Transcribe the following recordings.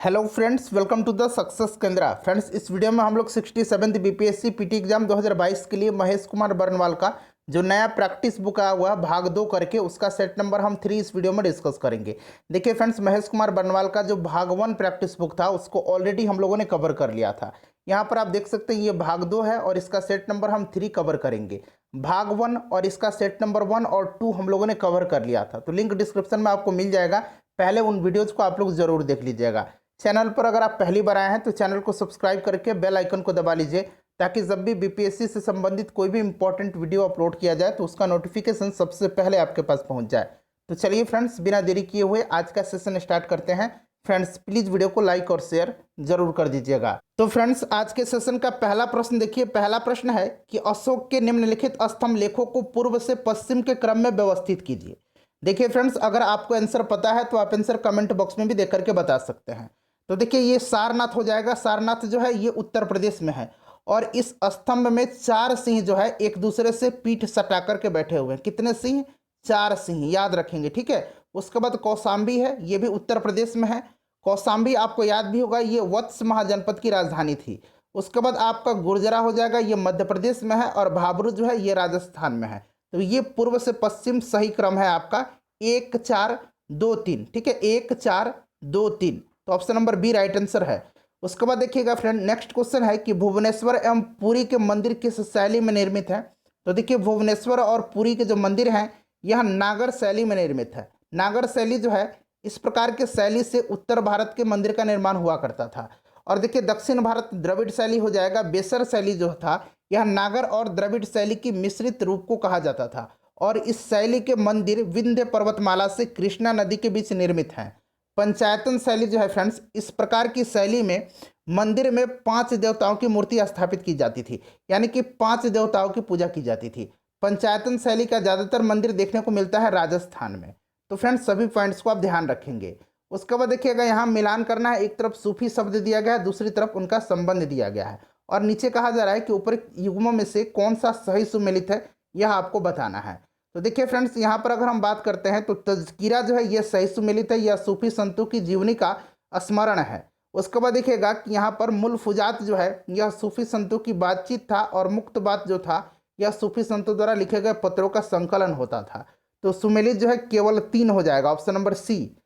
Hello friends, welcome to the success Kendra. Friends, इस video में हम लोग 67th बीपीएससी पीटी एग्जाम 2022 के लिए महेश कुमार बर्नवाल का जो नया प्रैक्टिस बुक आया हुआ है भाग 2 करके उसका सेट नंबर हम 3 इस वीडियो में डिस्कस करेंगे। देखिए फ्रेंड्स, महेश कुमार बर्नवाल का जो भाग 1 प्रैक्टिस बुक था उसको ऑलरेडी हम लोगों ने कवर कर लिया था। यहाँ पर आप देख सकते हैं ये भाग 2 है और इसका सेट नंबर हम 3 कवर करेंगे। भाग 1 और इसका सेट नंबर 1 और 2 हम लोगों ने कवर कर लिया था, तो लिंक डिस्क्रिप्शन में आपको मिल जाएगा। पहले उन वीडियोज़ को आप लोग जरूर देख लीजिएगा। चैनल पर अगर आप पहली बार आए हैं तो चैनल को सब्सक्राइब करके बेल आइकन को दबा लीजिए, ताकि जब भी बीपीएससी से संबंधित कोई भी इंपॉर्टेंट वीडियो अपलोड किया जाए तो उसका नोटिफिकेशन सबसे पहले आपके पास पहुंच जाए। तो चलिए फ्रेंड्स, बिना देरी किए हुए आज का सेशन स्टार्ट करते हैं। फ्रेंड्स, प्लीज़ वीडियो को लाइक और शेयर जरूर कर दीजिएगा। तो फ्रेंड्स, आज के सेशन का पहला प्रश्न देखिए। पहला प्रश्न है कि अशोक के निम्नलिखित स्तंभ लेखों को पूर्व से पश्चिम के क्रम में व्यवस्थित कीजिए। देखिए फ्रेंड्स, अगर आपको आंसर पता है तो आप आंसर कमेंट बॉक्स में भी देख करके बता सकते हैं। तो देखिए ये सारनाथ हो जाएगा। सारनाथ जो है ये उत्तर प्रदेश में है और इस स्तंभ में 4 सिंह जो है एक दूसरे से पीठ सटा करके बैठे हुए हैं। कितने सिंह? 4 सिंह, याद रखेंगे, ठीक है। उसके बाद कौशाम्बी है, ये भी उत्तर प्रदेश में है। कौशाम्बी आपको याद भी होगा, ये वत्स महाजनपद की राजधानी थी। उसके बाद आपका गुर्जरा हो जाएगा, ये मध्य प्रदेश में है। और भाबरू जो है ये राजस्थान में है। तो ये पूर्व से पश्चिम सही क्रम है आपका 1 4 2 3, ठीक है। 1 4 2 3, तो option number B right answer है। उसके बाद देखिएगा फ्रेंड, नेक्स्ट क्वेश्चन है कि भुवनेश्वर एवं पुरी के मंदिर किस शैली में निर्मित है। तो देखिए भुवनेश्वर और पुरी के जो मंदिर हैं यह नागर शैली में निर्मित है। नागर शैली जो है, इस प्रकार के शैली से उत्तर भारत के मंदिर का निर्माण हुआ करता था। और देखिए दक्षिण भारत द्रविड़ शैली हो जाएगा। बेसर शैली जो था यह नागर और द्रविड़ शैली की मिश्रित रूप को कहा जाता था। और इस शैली के मंदिर विंध्य पर्वतमाला से कृष्णा नदी के बीच निर्मित हैं। पंचायतन शैली जो है फ्रेंड्स, इस प्रकार की शैली में मंदिर में 5 देवताओं की मूर्ति स्थापित की जाती थी, यानी कि 5 देवताओं की पूजा की जाती थी। पंचायतन शैली का ज़्यादातर मंदिर देखने को मिलता है राजस्थान में। तो फ्रेंड्स, सभी पॉइंट्स को आप ध्यान रखेंगे। उसके बाद देखिएगा यहाँ मिलान करना है। एक तरफ सूफी शब्द दिया गया है, दूसरी तरफ उनका संबंध दिया गया है। और नीचे कहा जा रहा है कि ऊपर युग्मों में से कौन सा सही सुमेलित है, यह आपको बताना है। तो देखिए फ्रेंड्स, यहाँ पर अगर हम बात करते हैं तो तज़किरा जो है ये सही सुमेलित है, यह सूफी संतों की जीवनी का स्मरण है। उसके बाद देखिएगा कि यहाँ पर मुल्फुजात जो है यह सूफी संतों की बातचीत था और मुक्त बात जो था यह सूफी संतों द्वारा लिखे गए पत्रों का संकलन होता था। तो सुमेलित जो है केवल 3 हो जाएगा, ऑप्शन नंबर सी।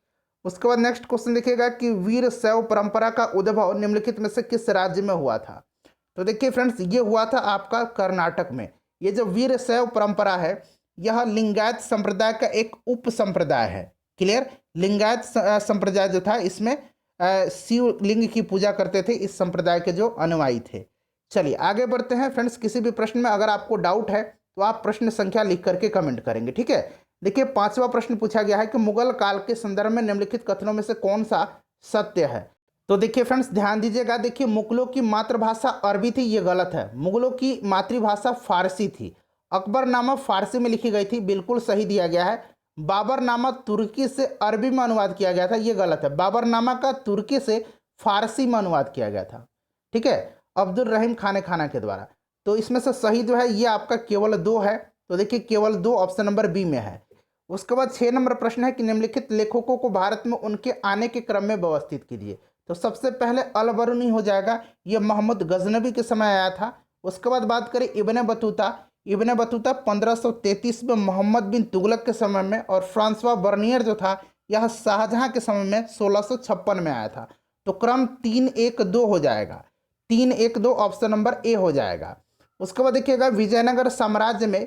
उसके बाद नेक्स्ट क्वेश्चन देखिएगा कि वीर शैव परंपरा का उद्भव निम्नलिखित में से किस राज्य में हुआ था। तो देखिए फ्रेंड्स, ये हुआ था आपका कर्नाटक में। ये जो वीर शैव परंपरा है यह लिंगायत संप्रदाय का एक उप संप्रदाय है। क्लियर? लिंगायत संप्रदाय जो था इसमें शिव लिंग की पूजा करते थे, इस संप्रदाय के जो अनुयायी थे। चलिए आगे बढ़ते हैं फ्रेंड्स। किसी भी प्रश्न में अगर आपको डाउट है तो आप प्रश्न संख्या लिख करके कमेंट करेंगे, ठीक है। देखिए 5वां प्रश्न पूछा गया है कि मुगल काल के संदर्भ में निम्नलिखित कथनों में से कौन सा सत्य है। तो देखिए फ्रेंड्स, ध्यान दीजिएगा। देखिए मुगलों की मातृभाषा अरबी थी, ये गलत है। मुगलों की मातृभाषा फारसी थी। अकबरनामा फारसी में लिखी गई थी, बिल्कुल सही दिया गया है। बाबरनामा तुर्की से अरबी में अनुवाद किया गया था, ये गलत है। बाबरनामा का तुर्की से फारसी में अनुवाद किया गया था, ठीक है, अब्दुल रहीम खान के द्वारा। तो इसमें से सही जो है ये आपका केवल 2 है। तो देखिए केवल 2 ऑप्शन नंबर बी में है। उसके बाद 6 नंबर प्रश्न है कि निम्नलिखित लेखकों को भारत में उनके आने के क्रम में व्यवस्थित कीजिए। तो सबसे पहले अल बरूनी हो जाएगा, यह मोहम्मद गजनबी के समय आया था। उसके बाद बात करें इब्ने बतूता। इब्ने बतूता 1533 में मोहम्मद बिन तुगलक के समय में, और फ्रांसवा बर्नियर जो था यह शाहजहां के समय में 1656 में आया था। तो क्रम 3 1 2 हो जाएगा। 3 1 2 ऑप्शन नंबर ए हो जाएगा। उसके बाद देखिएगा विजयनगर साम्राज्य में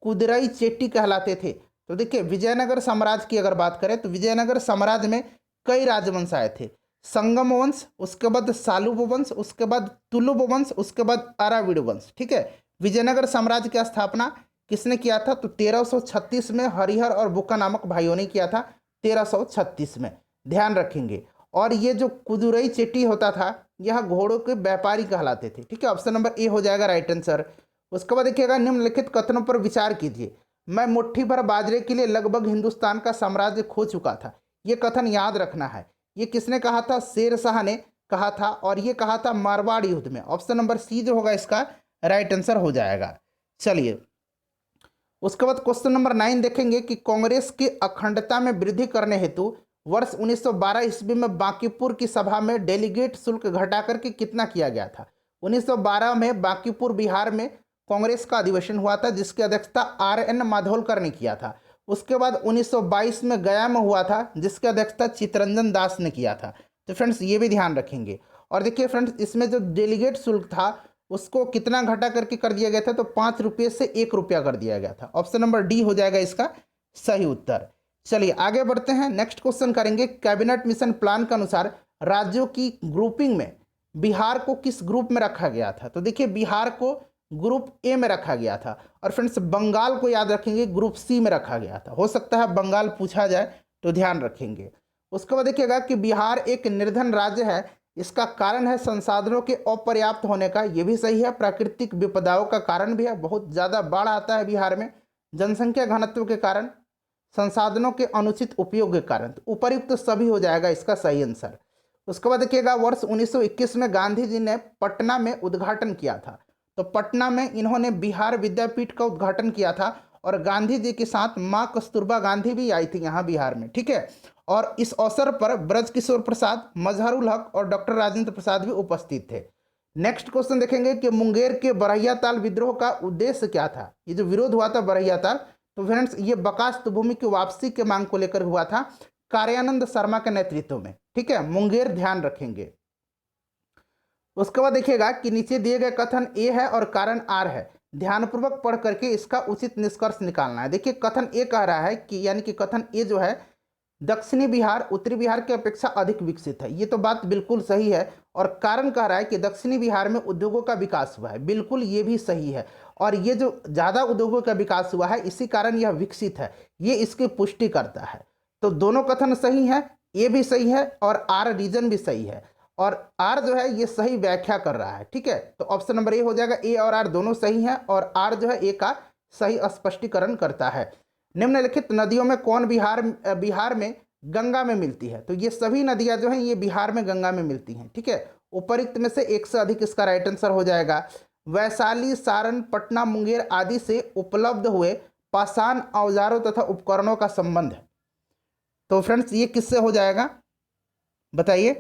कुदरई चेट्टी कहलाते थे। तो देखिए विजयनगर साम्राज्य की अगर बात करें तो विजयनगर साम्राज्य में कई राजवंश आए थे। संगम वंश, उसके बाद सालुब वंश, उसके बाद तुलुब वंश, उसके बाद अराविड वंश, ठीक है। विजयनगर साम्राज्य की स्थापना किसने किया था? तो 1336 में हरिहर और बुक्का नामक भाइयों ने किया था, 1336 में, ध्यान रखेंगे। और ये जो कुदुरई चेट्टी होता था यह घोड़ों के व्यापारी कहलाते थे, ठीक है। ऑप्शन नंबर ए हो जाएगा राइट आंसर। उसके बाद देखिएगा निम्नलिखित कथनों पर विचार कीजिए। मैं मुट्ठी भर बाजरे के लिए लगभग हिंदुस्तान का साम्राज्य खो चुका था। ये कथन याद रखना है। ये किसने कहा था? शेर शाह ने कहा था, और ये कहा था मारवाड़ युद्ध में। ऑप्शन नंबर सी जो होगा इसका राइट आंसर हो जाएगा। चलिए उसके बाद क्वेश्चन नंबर 9 देखेंगे कि कांग्रेस की अखंडता में वृद्धि करने हेतु वर्ष 1912 ईस्वी में बांकीपुर की सभा में डेलीगेट शुल्क घटा करके कितना किया गया था? 1912 में बांकीपुर बिहार में कांग्रेस का अधिवेशन हुआ था जिसकी अध्यक्षता RN माधोलकर ने किया था। उसके बाद 1922 में गया में हुआ था जिसकी अध्यक्षता चित्तरंजन दास ने किया था। तो फ्रेंड्स ये भी ध्यान रखेंगे। और देखिए फ्रेंड्स, इसमें जो डेलीगेट शुल्क था उसको कितना घटा करके कर दिया गया था? तो 5 रुपये से 1 रुपया कर दिया गया था। ऑप्शन नंबर डी हो जाएगा इसका सही उत्तर। चलिए आगे बढ़ते हैं, नेक्स्ट क्वेश्चन करेंगे। कैबिनेट मिशन प्लान के अनुसार राज्यों की ग्रुपिंग में बिहार को किस ग्रुप में रखा गया था? तो देखिए बिहार को ग्रुप ए में रखा गया था। और फ्रेंड्स बंगाल को याद रखेंगे ग्रुप सी में रखा गया था। हो सकता है बंगाल पूछा जाए तो ध्यान रखेंगे। उसके बाद देखिएगा कि बिहार एक निर्धन राज्य है, इसका कारण है संसाधनों के अपर्याप्त होने का, ये भी सही है। प्राकृतिक विपदाओं का कारण भी है, बहुत ज़्यादा बाढ़ आता है बिहार में। जनसंख्या घनत्व के कारण, संसाधनों के अनुचित उपयोग के कारण। तो उपर्युक्त सभी हो जाएगा इसका सही आंसर। उसके बाद देखिएगा वर्ष 1921 में गांधी जी ने पटना में उद्घाटन किया था। तो पटना में इन्होंने बिहार विद्यापीठ का उद्घाटन किया था और गांधी जी के साथ माँ कस्तूरबा गांधी भी आई थी यहाँ बिहार में, ठीक है। और इस अवसर पर ब्रजकिशोर प्रसाद, मजहरुल हक और डॉक्टर राजेंद्र प्रसाद भी उपस्थित थे। नेक्स्ट क्वेश्चन देखेंगे कि मुंगेर के बरहिया ताल विद्रोह का उद्देश्य क्या था? ये जो विरोध हुआ था बरहिया ताल, तो फ्रेंड्स ये बकास्त भूमि की वापसी के मांग को लेकर हुआ था कार्यानंद शर्मा के नेतृत्व में, ठीक है। मुंगेर ध्यान रखेंगे। उसके बाद देखिएगा कि नीचे दिए गए कथन ए है और कारण आर है, ध्यानपूर्वक पढ़ करके इसका उचित निष्कर्ष निकालना है। देखिए कथन ए कह रहा है कि यानी कि कथन ए जो है दक्षिणी बिहार उत्तरी बिहार की अपेक्षा अधिक विकसित है, ये तो बात बिल्कुल सही है। और कारण कह रहा है कि दक्षिणी बिहार में उद्योगों का विकास हुआ है, बिल्कुल ये भी सही है। और ये जो ज़्यादा उद्योगों का विकास हुआ है इसी कारण यह विकसित है, ये इसकी पुष्टि करता है। तो दोनों कथन सही है, ए भी सही है और आर रीजन भी सही है। और आर जो है ये सही व्याख्या कर रहा है, ठीक है। तो ऑप्शन नंबर ए हो जाएगा, ए और आर दोनों सही हैं और आर जो है ए का सही स्पष्टीकरण करता है। निम्नलिखित नदियों में कौन बिहार में गंगा में मिलती है? तो ये सभी नदियां जो हैं ये बिहार में गंगा में मिलती हैं, ठीक है। उपरोक्त में से एक से अधिक इसका राइट आंसर हो जाएगा। वैशाली, सारण, पटना, मुंगेर आदि से उपलब्ध हुए पाषाण औजारों तथा उपकरणों का संबंध है। तो फ्रेंड्स ये किससे हो जाएगा बताइए?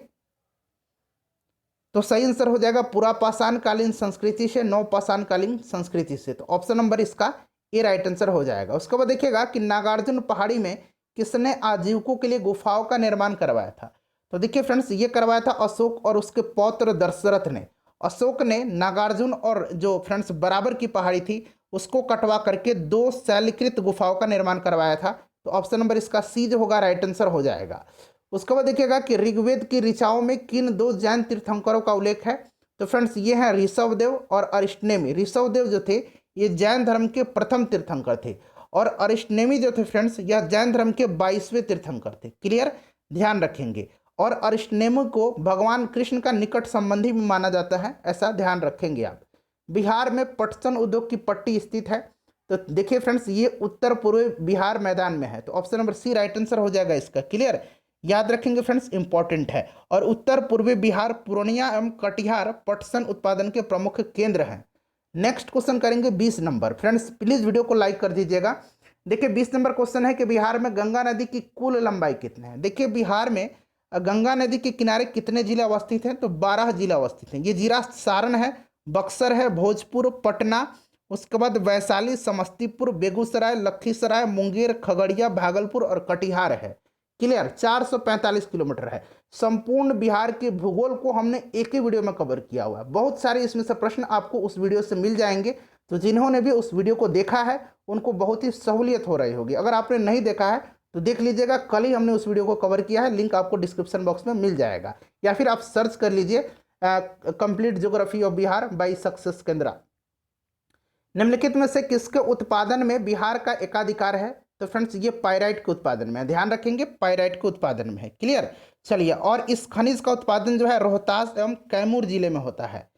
तो सही आंसर हो जाएगा पुरापाषाण कालीन संस्कृति से, नवपाषाण कालीन संस्कृति से। तो ऑप्शन नंबर इसका ये राइट आंसर हो जाएगा। उसके बाद देखिएगा कि नागार्जुन पहाड़ी में किसने आजीविकों के लिए गुफाओं का निर्माण करवाया था? तो देखिए फ्रेंड्स ये करवाया था अशोक और उसके पौत्र दशरथ ने। अशोक ने नागार्जुन और जो फ्रेंड्स बराबर की पहाड़ी थी उसको कटवा करके 2 शैलकृत गुफाओं का निर्माण करवाया था। तो ऑप्शन नंबर इसका सी जो होगा राइट आंसर हो जाएगा। उसके बाद देखिएगा कि ऋग्वेद की ऋचाओं में किन 2 जैन तीर्थंकरों का उल्लेख है? तो फ्रेंड्स ये हैं ऋषभदेव और अरिष्टनेमी। ऋषभदेव जो थे ये जैन धर्म के प्रथम तीर्थंकर थे और अरिष्टनेमी जो थे फ्रेंड्स यह जैन धर्म के 22वें तीर्थंकर थे। क्लियर, ध्यान रखेंगे। और अरिष्टनेमी को भगवान कृष्ण का निकट संबंधी भी माना जाता है, ऐसा ध्यान रखेंगे आप। बिहार में पटसन उद्योग की पट्टी स्थित है। तो देखिए फ्रेंड्स ये उत्तर पूर्व बिहार मैदान में है। तो ऑप्शन नंबर सी राइट आंसर हो जाएगा इसका। क्लियर, याद रखेंगे फ्रेंड्स, इंपॉर्टेंट है। और उत्तर पूर्वी बिहार पूर्णिया एवं कटिहार पटसन उत्पादन के प्रमुख केंद्र हैं। नेक्स्ट क्वेश्चन करेंगे 20 नंबर। फ्रेंड्स प्लीज वीडियो को लाइक कर दीजिएगा। देखिए 20 नंबर क्वेश्चन है कि बिहार में गंगा नदी की कुल लंबाई कितनी है? देखिए बिहार में गंगा नदी के किनारे कितने जिले अवस्थित हैं? तो 12 जिला अवस्थित हैं। ये जिला सारण है, बक्सर है, भोजपुर, पटना, उसके बाद वैशाली, समस्तीपुर, बेगूसराय, लखीसराय, मुंगेर, खगड़िया, भागलपुर और कटिहार है। क्लियर, 445 किलोमीटर है। संपूर्ण बिहार के भूगोल को हमने एक ही वीडियो में कवर किया हुआ है। बहुत सारे इसमें से प्रश्न आपको उस वीडियो से मिल जाएंगे। तो जिन्होंने भी उस वीडियो को देखा है उनको बहुत ही सहूलियत हो रही होगी। अगर आपने नहीं देखा है तो देख लीजिएगा, कल ही हमने उस वीडियो को कवर किया है, लिंक आपको डिस्क्रिप्शन बॉक्स में मिल जाएगा। या फिर आप सर्च कर लीजिए complete geography of Bihar by success केंद्रा। निम्नलिखित में से किसके उत्पादन में बिहार का एकाधिकार है? तो फ्रेंड्स ये पाइराइट के उत्पादन में है, ध्यान रखेंगे, पाइराइट के उत्पादन में है। क्लियर, चलिए। और इस खनिज का उत्पादन जो है रोहतास एवं कैमूर जिले में होता है।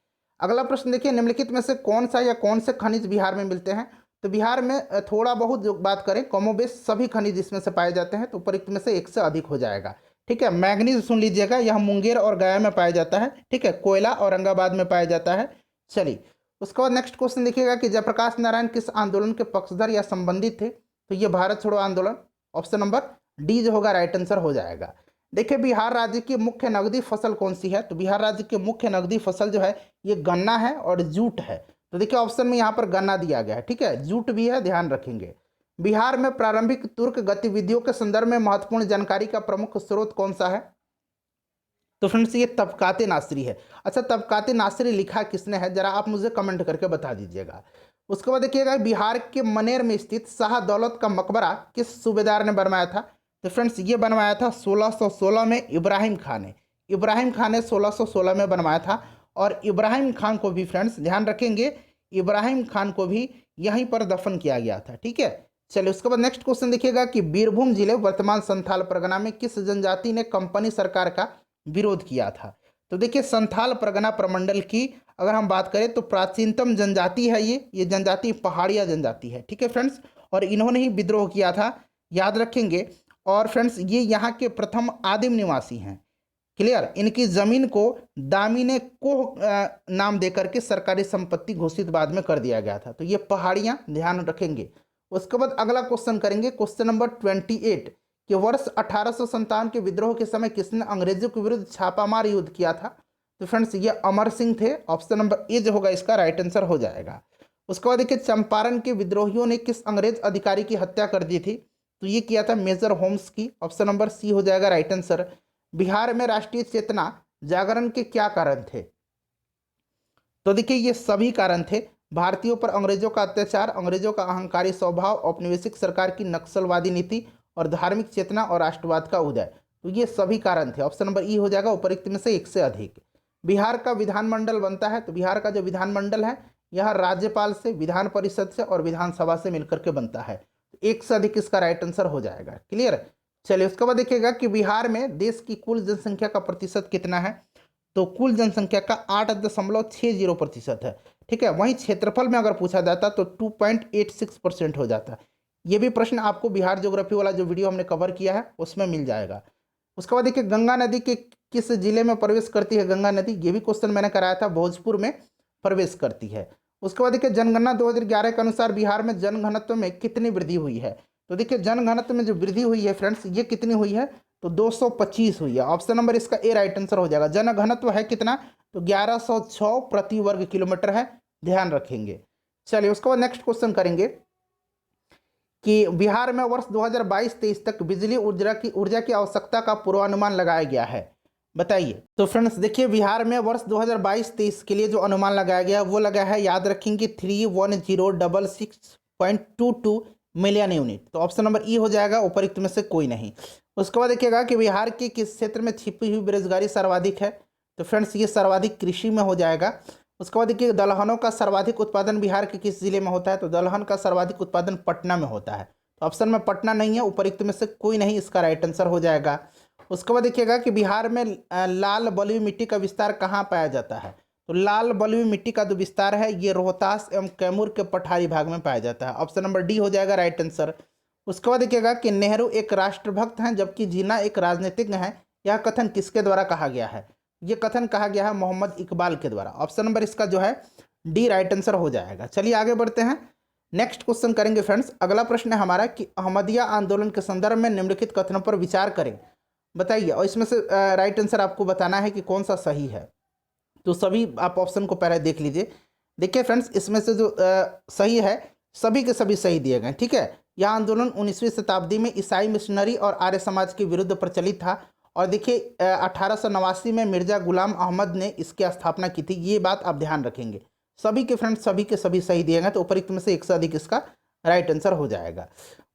अगला प्रश्न देखिए, निम्नलिखित में से कौन सा या कौन से खनिज बिहार में मिलते हैं? तो बिहार में थोड़ा बहुत जो बात करें कमोबेश सभी खनिज इसमें से पाए जाते हैं। तो उपरोक्त में से एक से अधिक हो जाएगा, ठीक है। मैग्नीज सुन लीजिएगा, यह मुंगेर और गया में पाया जाता है, ठीक है। कोयला औरंगाबाद में पाया जाता है। चलिए उसके बाद नेक्स्ट क्वेश्चन देखिएगा कि जयप्रकाश नारायण किस आंदोलन के पक्षधर या संबंधित थे? तो ये भारत छोड़ो आंदोलन। ऑप्शन नंबर डी जो होगा राइट आंसर हो जाएगा। देखिए बिहार राज्य की मुख्य नगदी फसल कौन सी है, तो बिहार राज्य की मुख्य नगदी फसल जो है ये गन्ना है और जूट है। तो देखिए ऑप्शन में यहाँ पर गन्ना दिया गया है, ठीक है, जूट भी है, ध्यान रखेंगे। बिहार में प्रारंभिक तुर्क गतिविधियों के संदर्भ में महत्वपूर्ण जानकारी का प्रमुख स्रोत कौन सा है, तो फ्रेंड्स ये तबकाते नासरी है। अच्छा तबकाते नासरी लिखा किसने है, जरा आप मुझे कमेंट करके बता दीजिएगा। उसके बाद देखिएगा बिहार के मनेर में स्थित शाह दौलत का मकबरा किस सूबेदार ने बनवाया था, तो फ्रेंड्स ये बनवाया था 1616 में इब्राहिम खान ने। इब्राहिम खान ने 1616 में बनवाया था। और इब्राहिम खान को भी फ्रेंड्स ध्यान रखेंगे, इब्राहिम खान को भी यहीं पर दफन किया गया था, ठीक है। चलिए उसके बाद नेक्स्ट क्वेश्चन देखिएगा कि बीरभूम जिले वर्तमान संथाल परगना में किस जनजाति ने कंपनी सरकार का विरोध किया था, तो देखिए संथाल परगना प्रमंडल की अगर हम बात करें तो प्राचीनतम जनजाति है ये जनजाति पहाड़िया जनजाति है, ठीक है फ्रेंड्स। और इन्होंने ही विद्रोह किया था, याद रखेंगे। और फ्रेंड्स ये यहाँ के प्रथम आदिम निवासी हैं, क्लियर। इनकी जमीन को दामिने कोह नाम देकर के सरकारी संपत्ति घोषित बाद में कर दिया गया था। तो ये पहाड़ियाँ ध्यान रखेंगे। उसके बाद अगला क्वेश्चन करेंगे, क्वेश्चन नंबर 28 कि वर्ष 1857 के विद्रोह के समय किसने अंग्रेजों के विरुद्ध छापामार युद्ध किया था, तो फ्रेंड्स ये अमर सिंह थे। ऑप्शन नंबर ए जो होगा इसका राइट आंसर हो जाएगा। उसके बाद देखिए चंपारण के विद्रोहियों ने किस अंग्रेज अधिकारी की हत्या कर दी थी, तो ये किया था मेजर होम्स की। ऑप्शन नंबर सी हो जाएगा राइट आंसर। बिहार में राष्ट्रीय चेतना जागरण के क्या कारण थे, तो देखिए ये सभी कारण थे। भारतीयों पर अंग्रेजों का अत्याचार, अंग्रेजों का अहंकारी स्वभाव, औपनिवेशिक सरकार की नक्सलवादी नीति और धार्मिक चेतना और राष्ट्रवाद का उदय, तो ये सभी कारण थे। ऑप्शन नंबर ई हो जाएगा उपर्युक्त में से एक से अधिक। बिहार का विधानमंडल बनता है, तो बिहार का जो विधानमंडल है यह राज्यपाल से, विधान परिषद से और विधानसभा से मिलकर के बनता है। तो एक से अधिक इसका राइट आंसर हो जाएगा, क्लियर। चलिए उसके बाद देखिएगा कि बिहार में देश की कुल जनसंख्या का प्रतिशत कितना है, तो कुल जनसंख्या का 8.60% है, ठीक है। वहीं क्षेत्रफल में अगर पूछा जाता तो 2.86% हो जाता। ये भी प्रश्न आपको बिहार ज्योग्राफी वाला जो वीडियो हमने कवर किया है उसमें मिल जाएगा। उसके बाद देखिए गंगा नदी के किस जिले में प्रवेश करती है गंगा नदी, ये भी क्वेश्चन मैंने कराया था, भोजपुर में प्रवेश करती है। उसके बाद देखिए जनगणना 2011 के अनुसार बिहार में जनघनत्व में कितनी वृद्धि हुई है, तो देखिए जनघनत्व में जो वृद्धि हुई है फ्रेंड्स ये कितनी हुई है, तो 225 हुई है। ऑप्शन नंबर इसका ए राइट आंसर हो जाएगा। जनघनत्व है कितना, तो 1106 प्रति वर्ग किलोमीटर है, ध्यान रखेंगे। चलिए उसके बाद नेक्स्ट क्वेश्चन करेंगे कि बिहार में वर्ष 2022-23 तक बिजली ऊर्जा की आवश्यकता का पूर्वानुमान लगाया गया है, बताइए। तो फ्रेंड्स देखिए बिहार में वर्ष 2022-23 के लिए जो अनुमान लगाया गया वो लगा है, याद रखेंगे 31066.22 मिलियन यूनिट। तो ऑप्शन नंबर ई हो जाएगा, उपयुक्त में से कोई नहीं। उसके बाद देखिएगा कि बिहार के किस क्षेत्र में छिपी हुई बेरोजगारी सर्वाधिक है, तो फ्रेंड्स ये सर्वाधिक कृषि में हो जाएगा। उसके बाद देखिए दलहनों का सर्वाधिक उत्पादन बिहार के किस जिले में होता है, तो दलहन का सर्वाधिक उत्पादन पटना में होता है। तो ऑप्शन में पटना नहीं है, उपयुक्त में से कोई नहीं, इसका राइट आंसर हो जाएगा। उसके बाद देखिएगा कि बिहार में लाल बलुई मिट्टी का विस्तार कहाँ पाया जाता है, तो लाल बलुई मिट्टी का जो विस्तार है ये रोहतास एवं कैमूर के पठारी भाग में पाया जाता है। ऑप्शन नंबर डी हो जाएगा राइट आंसर। उसके बाद देखिएगा कि नेहरू एक राष्ट्रभक्त हैं जबकि जिन्ना एक राजनीतिज्ञ हैं, यह कथन किसके द्वारा कहा गया है, ये कथन कहा गया है मोहम्मद इकबाल के द्वारा। ऑप्शन नंबर इसका जो है डी राइट आंसर हो जाएगा। चलिए आगे बढ़ते हैं, नेक्स्ट क्वेश्चन करेंगे फ्रेंड्स। अगला प्रश्न है हमारा कि अहमदिया आंदोलन के संदर्भ में निम्नलिखित कथनों पर विचार करें, बताइए। और इसमें से राइट आंसर आपको बताना है कि कौन सा सही है, तो सभी आप ऑप्शन को पहले देख लीजिए। देखिए फ्रेंड्स इसमें से जो सही है सभी के सभी सही दिए गए, ठीक है। यह आंदोलन 19वीं शताब्दी में ईसाई मिशनरी और आर्य समाज के विरुद्ध प्रचलित था। और देखिए 1889 में मिर्जा गुलाम अहमद ने इसकी स्थापना की थी, ये बात आप ध्यान रखेंगे। सभी के फ्रेंड्स सभी के सभी सही दिए गए, तो उपयुक्त में से एक से अधिक इसका राइट आंसर हो जाएगा।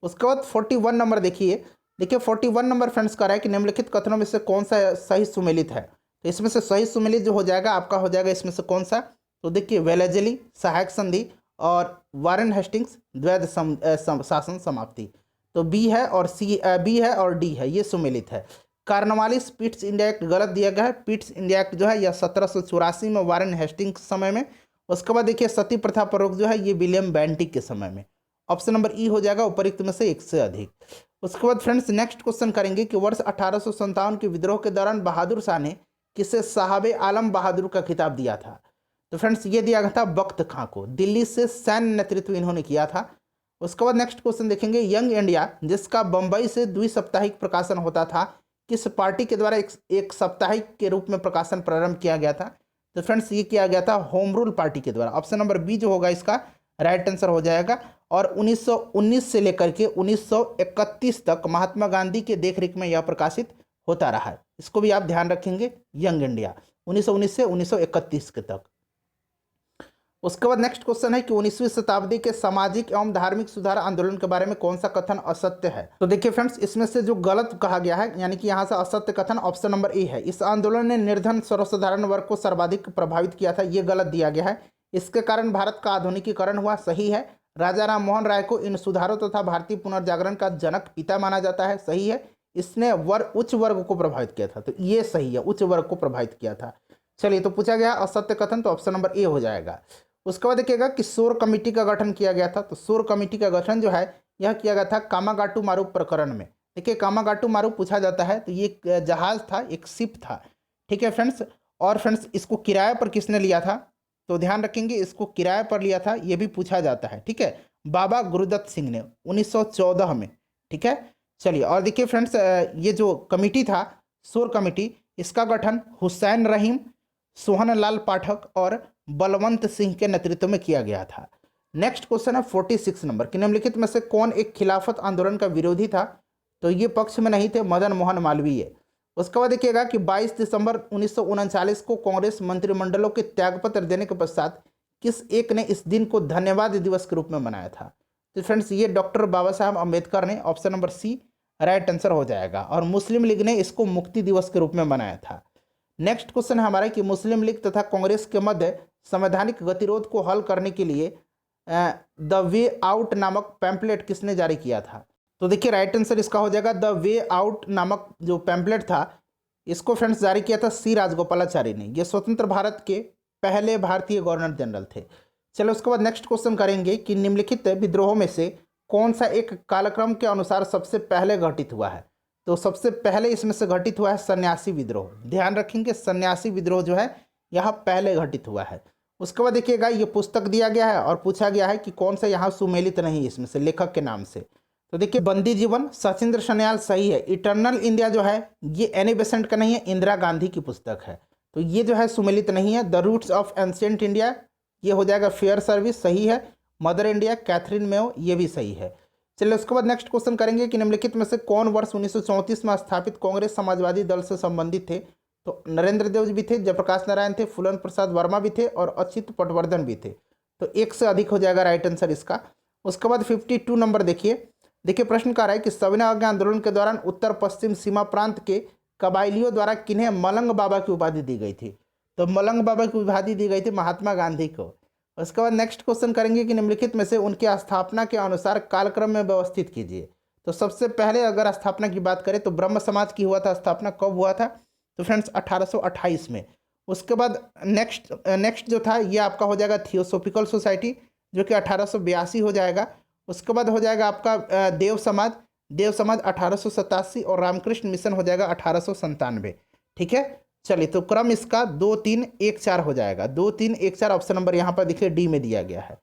उसके बाद 41 नंबर देखिए 41 नंबर फ्रेंड्स का है कि निम्नलिखित कथनों में से कौन सा सही सुमेलित है, तो इसमें से सही सुमेलित जो हो जाएगा आपका हो जाएगा इसमें से कौन सा, तो देखिए वेलेजली सहायक संधि और वारेन हेस्टिंग्स द्वैध शासन समाप्ति, तो बी है और सी बी है और डी है, ये सुमेलित है। कार्नवालिस पिट्स इंडिया एक्ट गलत दिया गया है। पिट्स इंडिया एक्ट जो है यह 1784 में वारेन हेस्टिंग्स समय में। उसके बाद देखिए सती प्रथा पर रोक जो है ये विलियम बेंटिक के समय में। ऑप्शन नंबर ई हो जाएगा, उपयुक्त में से एक से अधिक। उसके बाद फ्रेंड्स नेक्स्ट क्वेश्चन करेंगे कि वर्ष 1857 के विद्रोह के दौरान बहादुर शाह ने किसे साहबे आलम बहादुर का खिताब दिया था, तो फ्रेंड्स ये दिया गया था बख्त खां को। दिल्ली से सैन्य नेतृत्व इन्होंने किया था। उसके बाद नेक्स्ट क्वेश्चन देखेंगे, यंग इंडिया जिसका बंबई से द्विसाप्ताहिक प्रकाशन होता था, किस पार्टी के द्वारा एक साप्ताहिक के रूप में प्रकाशन प्रारंभ किया गया था? तो फ्रेंड्स ये किया गया था होम रूल पार्टी के द्वारा। ऑप्शन नंबर बी जो होगा इसका राइट आंसर हो जाएगा। और 1919 से लेकर के 1931 तक महात्मा गांधी के देखरेख में यह प्रकाशित होता रहा है। इसको भी आप ध्यान रखेंगे, यंग इंडिया 1919 से 1931 के तक। उसके बाद नेक्स्ट क्वेश्चन है कि 19वीं शताब्दी के सामाजिक एवं धार्मिक सुधार आंदोलन के बारे में कौन सा कथन असत्य है? तो देखिए फ्रेंड्स, इसमें से जो गलत कहा गया है, यानी कि यहाँ से असत्य कथन ऑप्शन नंबर ए है। इस आंदोलन ने निर्धन सर्वसाधारण वर्ग को सर्वाधिक प्रभावित किया था, ये गलत दिया गया है। इसके कारण भारत का आधुनिकीकरण हुआ, सही है। राजा राम मोहन राय को इन सुधारों तथा भारतीय पुनर्जागरण का जनक पिता माना जाता है, सही है। इसने उच्च वर्ग को प्रभावित किया था, तो ये सही है, उच्च वर्ग को प्रभावित किया था। चलिए, तो पूछा गया असत्य कथन, तो ऑप्शन नंबर ए हो जाएगा। उसके बाद देखिएगा कि शोर कमेटी का गठन किया गया था, तो शोर कमेटी का गठन जो है यह किया गया था कामागाटू मारू प्रकरण में। देखिए, कामागाटू मारू पूछा जाता है, तो ये एक जहाज था, एक शिप था, ठीक है फ्रेंड्स। और फ्रेंड्स, इसको किराए पर किसने लिया था? तो ध्यान रखेंगे, इसको किराए पर लिया था, ये भी पूछा जाता है, ठीक है। बाबा गुरुदत्त सिंह ने 1914 में, ठीक है। चलिए, और देखिए फ्रेंड्स, ये जो कमेटी था शोर कमेटी, इसका गठन हुसैन रहीम, सोहन लाल पाठक और बलवंत सिंह के नेतृत्व में किया गया था। नेक्स्ट क्वेश्चन है 46 नंबर, कि निम्नलिखित में से कौन एक खिलाफत आंदोलन का विरोधी था? तो ये पक्ष में नहीं थे, मदन मोहन मालवीय। उसके बाद देखिएगा कि 22 दिसंबर 1939 को कांग्रेस मंत्रिमंडलों के त्यागपत्र देने के पश्चात किस एक ने इस दिन को धन्यवाद दिवस के रूप में मनाया था? तो फ्रेंड्स, ये डॉक्टर बाबा साहब अम्बेडकर ने, ऑप्शन नंबर सी राइट आंसर हो जाएगा। और मुस्लिम लीग ने इसको मुक्ति दिवस के रूप में मनाया था। नेक्स्ट क्वेश्चन है हमारा कि मुस्लिम लीग तथा कांग्रेस के मध्य संवैधानिक गतिरोध को हल करने के लिए द वे आउट नामक पैम्पलेट किसने जारी किया था? तो देखिए, राइट आंसर इसका हो जाएगा द वे आउट नामक जो पैम्पलेट था, इसको फ्रेंड्स जारी किया था सी राजगोपालाचारी ने। ये स्वतंत्र भारत के पहले भारतीय गवर्नर जनरल थे। चलो, उसके बाद नेक्स्ट क्वेश्चन करेंगे कि निम्नलिखित विद्रोहों में से कौन सा एक कालक्रम के अनुसार सबसे पहले घटित हुआ है? तो सबसे पहले इसमें से घटित हुआ है सन्यासी विद्रोह। ध्यान रखेंगे, सन्यासी विद्रोह जो है यहाँ पहले घटित हुआ है। उसके बाद देखिएगा, ये पुस्तक दिया गया है और पूछा गया है कि कौन सा यहाँ सुमेलित नहीं है इसमें से लेखक के नाम से। तो देखिए, बंदी जीवन सचिंद्र सन्याल सही है। इटर्नल इंडिया जो है ये एनी बेसेंट का नहीं है, इंदिरा गांधी की पुस्तक है, तो ये जो है सुमेलित नहीं है। The roots of ancient India, ये हो जाएगा फेयर सर्विस, सही है। मदर इंडिया कैथरीन मेयो, ये भी सही है। चलिए, उसके बाद नेक्स्ट क्वेश्चन करेंगे कि निम्नलिखित में से कौन वर्ष 1934 में स्थापित कांग्रेस समाजवादी दल से संबंधित थे? तो नरेंद्र देव भी थे, जयप्रकाश नारायण थे, फूलन प्रसाद वर्मा भी थे और अच्युत पटवर्धन भी थे। तो एक से अधिक हो जाएगा राइट आंसर इसका। उसके बाद 52 नंबर देखिए प्रश्न कह रहा है कि सविनय अवज्ञा आंदोलन के दौरान उत्तर पश्चिम सीमा प्रांत के कबाइलियों द्वारा किन्हें मलंग बाबा की उपाधि दी गई थी? तो मलंग बाबा की उपाधि दी गई थी महात्मा गांधी को। उसके बाद नेक्स्ट क्वेश्चन करेंगे कि निम्नलिखित में से उनके स्थापना के अनुसार कालक्रम में व्यवस्थित कीजिए। तो सबसे पहले अगर स्थापना की बात करें तो ब्रह्म समाज की हुआ था स्थापना, कब हुआ था? तो फ्रेंड्स 1828 में। उसके बाद नेक्स्ट जो था ये आपका हो जाएगा थियोसोफिकल सोसाइटी, जो कि 1882 हो जाएगा। उसके बाद हो जाएगा आपका देव समाज 1887 और रामकृष्ण मिशन हो जाएगा 1897, ठीक है। चलिए, तो क्रम इसका 2 3 1 4 हो जाएगा। 2 3 1 4 ऑप्शन नंबर यहाँ पर देखिए डी में दिया गया है।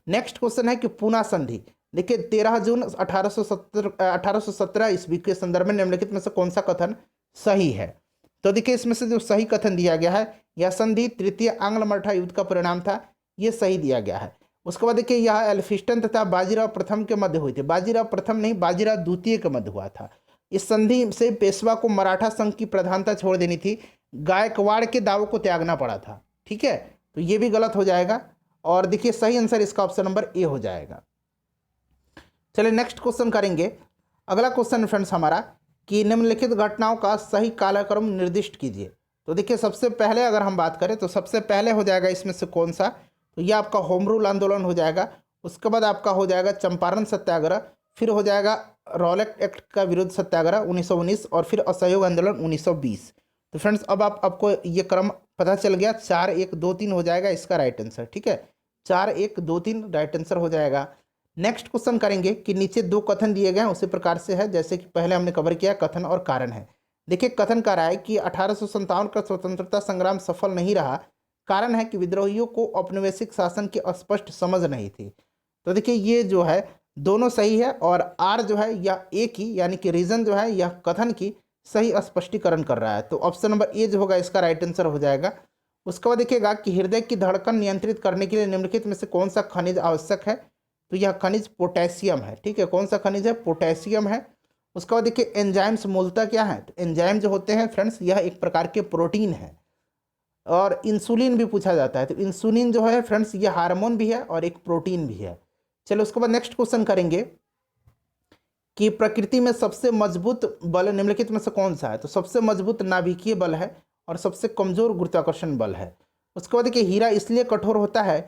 नेक्स्ट क्वेश्चन है कि पूना संधि, देखिए 13 जून 1817 ईस्वी के संदर्भ में निम्नलिखित में से कौन सा कथन सही है? तो देखिए, इसमें से जो सही कथन दिया गया है, यह संधि तृतीय आंग्ल मराठा युद्ध का परिणाम था, ये सही दिया गया है। उसके बाद देखिए, यह एल्फिस्टन तथा बाजीराव प्रथम के मध्य हुई थी। बाजीराव प्रथम नहीं, बाजीराव द्वितीय के मध्य हुआ था। इस संधि से पेशवा को मराठा संघ की प्रधानता छोड़ देनी थी, गायकवाड़ के दावों को त्यागना पड़ा था, ठीक है। तो ये भी गलत हो जाएगा। और देखिए, सही आंसर इसका ऑप्शन नंबर ए हो जाएगा। चलिए, नेक्स्ट क्वेश्चन करेंगे। अगला क्वेश्चन फ्रेंड्स हमारा कि निम्नलिखित घटनाओं का सही कालक्रम निर्दिष्ट कीजिए। तो देखिए, सबसे पहले अगर हम बात करें तो सबसे पहले हो जाएगा इसमें से कौन सा? तो ये आपका होम रूल आंदोलन हो जाएगा। उसके बाद आपका हो जाएगा चंपारण सत्याग्रह, फिर हो जाएगा रॉलेट एक्ट का विरोध सत्याग्रह 1919 और फिर असहयोग आंदोलन 1920। तो फ्रेंड्स, अब आपको ये क्रम पता चल गया। 4 1 2 3 हो जाएगा इसका राइट आंसर, ठीक है। 4 1 2 3 राइट आंसर हो जाएगा। नेक्स्ट क्वेश्चन करेंगे कि नीचे 2 कथन दिए गए हैं उसी प्रकार से है जैसे कि पहले हमने कवर किया, कथन और कारण है। देखिए, कथन कह रहा है कि 1857 का स्वतंत्रता संग्राम सफल नहीं रहा, कारण है कि विद्रोहियों को औपनिवेशिक शासन की स्पष्ट समझ नहीं थी। तो देखिए, ये जो है दोनों सही है और आर जो है यह ए की यानी कि रीजन जो है यह कथन की सही स्पष्टीकरण कर रहा है। तो ऑप्शन नंबर ए जो होगा इसका राइट आंसर हो जाएगा। उसके बाद देखिएगा कि हृदय की धड़कन नियंत्रित करने के लिए निम्नलिखित में से कौन सा खनिज आवश्यक है। तो यह खनिज पोटेशियम है। ठीक है, कौन सा खनिज है? पोटेशियम है। उसके बाद देखिए एंजाइम्स मूलतः क्या है? तो एंजाइम जो होते हैं फ्रेंड्स यह एक प्रकार के प्रोटीन है। और इंसुलिन भी पूछा जाता है, तो इंसुलिन जो है फ्रेंड्स ये हार्मोन भी है और एक प्रोटीन भी है। चलो उसके बाद नेक्स्ट क्वेश्चन करेंगे कि प्रकृति में सबसे मजबूत बल निम्नलिखित में से कौन सा है। तो सबसे मजबूत नाभिकीय बल है और सबसे कमजोर गुरुत्वाकर्षण बल है। उसके बाद देखिए हीरा इसलिए कठोर होता है,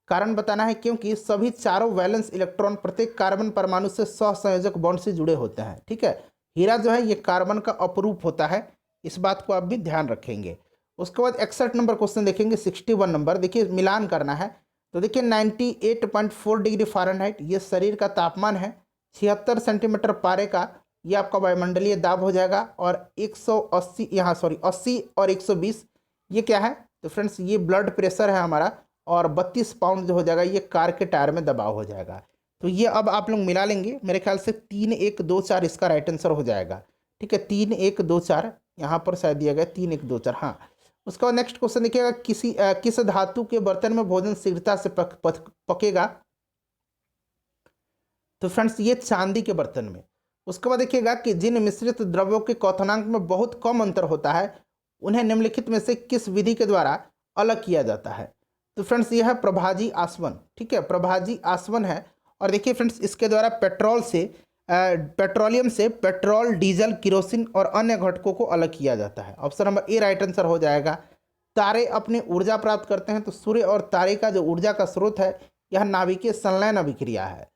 कारण बताना है क्योंकि सभी चारों वैलेंस इलेक्ट्रॉन प्रत्येक कार्बन परमाणु से सहसंयोजक बॉन्ड से जुड़े होते हैं। ठीक है, हीरा जो है ये कार्बन का अपरूप होता है, इस बात को आप भी ध्यान रखेंगे। उसके बाद 61 नंबर क्वेश्चन देखेंगे, 61 नंबर देखिए मिलान करना है। तो देखिए 98.4 डिग्री फ़ारेनहाइट ये शरीर का तापमान है, 76 सेंटीमीटर पारे का ये आपका वायुमंडलीय दाब हो जाएगा, और 180 यहाँ 80 और 120 ये क्या है? तो फ्रेंड्स ये ब्लड प्रेशर है हमारा, और 32 पाउंड जो हो जाएगा ये कार के टायर में दबाव हो जाएगा। तो ये अब आप लोग मिला लेंगे, मेरे ख्याल से 3 1 2 4 इसका राइट आंसर हो जाएगा। ठीक है, 3 1 2 4 यहाँ पर शायद दिया गया 3 1 2 4। हाँ, उसका बाद नेक्स्ट क्वेश्चन देखिएगा, किस धातु के बर्तन में भोजन शीघ्रता से पकेगा। तो फ्रेंड्स ये चांदी के बर्तन में। उसके बाद देखिएगा कि जिन मिश्रित द्रव्यों के क्वथनांक में बहुत कम अंतर होता है उन्हें निम्नलिखित में से किस विधि के द्वारा अलग किया जाता है। तो फ्रेंड्स यह है प्रभाजी आसवन। ठीक है, प्रभाजी आसवन है। और देखिए फ्रेंड्स इसके द्वारा पेट्रोलियम से पेट्रोल, डीजल, किरोसिन और अन्य घटकों को अलग किया जाता है। Option number A right answer हो जाएगा। तारे अपनी ऊर्जा प्राप्त करते हैं, तो सूर्य और तारे का जो ऊर्जा का स्रोत है यह नाभिकीय संलयन अभिक्रिया है।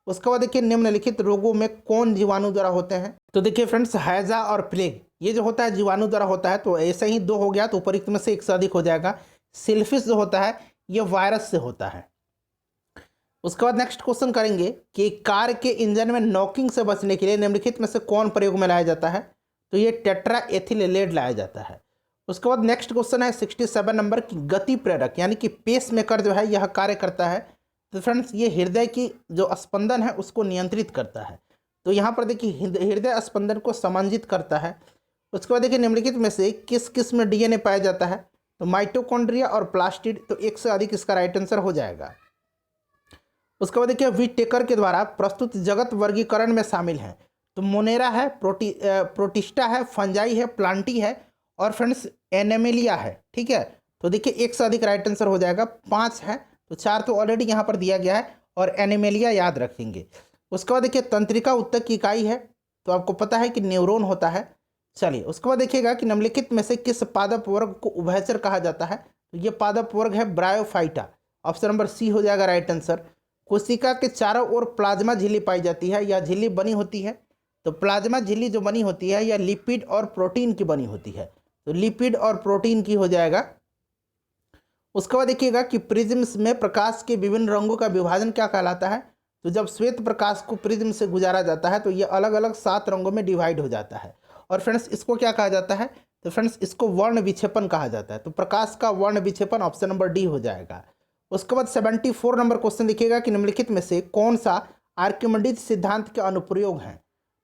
उसके बाद देखिए निम्नलिखित रोगों में कौन जीवाणु द्वारा होते हैं। तो देखिए फ्रेंड्स हैजा और प्लेग ये जो होता है जीवाणु द्वारा होता है, तो ऐसे ही 2 हो गया, तो उपरोक्त में से एक से अधिक हो जाएगा। सिल्फिश जो होता है यह वायरस से होता है। उसके बाद नेक्स्ट क्वेश्चन करेंगे कि कार के इंजन में नॉकिंग से बचने के लिए निम्नलिखित में से कौन प्रयोग में लाया जाता है। तो ये टेट्रा एथिल लेड लाया जाता है। उसके बाद नेक्स्ट क्वेश्चन है 67 नंबर की गति प्रेरक यानी कि पेस मेकर जो है यह कार्य करता है। तो फ्रेंड्स ये हृदय की जो स्पंदन है उसको नियंत्रित करता है। तो यहाँ पर देखिए हृदय स्पंदन को समांजित करता है। उसके बाद देखिए निम्नलिखित में से किस किस में डीएनए पाया जाता है। तो माइटोकॉन्ड्रिया और प्लास्टिड, तो एक से अधिक इसका राइट आंसर हो जाएगा। उसके बाद देखिए व्हिटेकर के द्वारा प्रस्तुत जगत वर्गीकरण में शामिल है। तो मोनेरा है, प्रोटिस्टा है, फंजाई है, प्लांटी है और फ्रेंड्स एनेमेलिया है। ठीक है, तो देखिए एक से अधिक राइट आंसर हो जाएगा। 5 है, तो 4 तो ऑलरेडी यहाँ पर दिया गया है और एनेमेलिया याद रखेंगे। उसके बाद देखिए तंत्रिका उत्तक की इकाई है, तो आपको पता है कि न्यूरॉन होता है। चलिए उसके बाद देखिएगा कि निम्नलिखित में से किस पादप वर्ग को उभयचर कहा जाता है। तो ये पादप वर्ग है ब्रायोफाइटा। ऑप्शन नंबर सी हो जाएगा राइट आंसर। कोशिका के चारों ओर प्लाज्मा झिल्ली पाई जाती है या झिल्ली बनी होती है। तो प्लाज्मा झिल्ली जो बनी होती है यह लिपिड और प्रोटीन की बनी होती है, तो लिपिड और प्रोटीन की हो जाएगा। उसके बाद देखिएगा कि प्रिज्म्स में प्रकाश के विभिन्न रंगों का विभाजन क्या कहलाता है। तो जब श्वेत प्रकाश को प्रिज्म से गुजारा जाता है तो ये अलग अलग 7 रंगों में डिवाइड हो जाता है। और फ्रेंड्स इसको क्या कहा जाता है। तो फ्रेंड्स इसको वर्ण विक्षेपण कहा जाता है। तो प्रकाश का वर्ण विक्षेपण ऑप्शन नंबर डी हो जाएगा। उसके बाद 74 नंबर क्वेश्चन देखिएगा कि निम्नलिखित में से कौन सा आर्किमिडीज सिद्धांत के अनुप्रयोग हैं।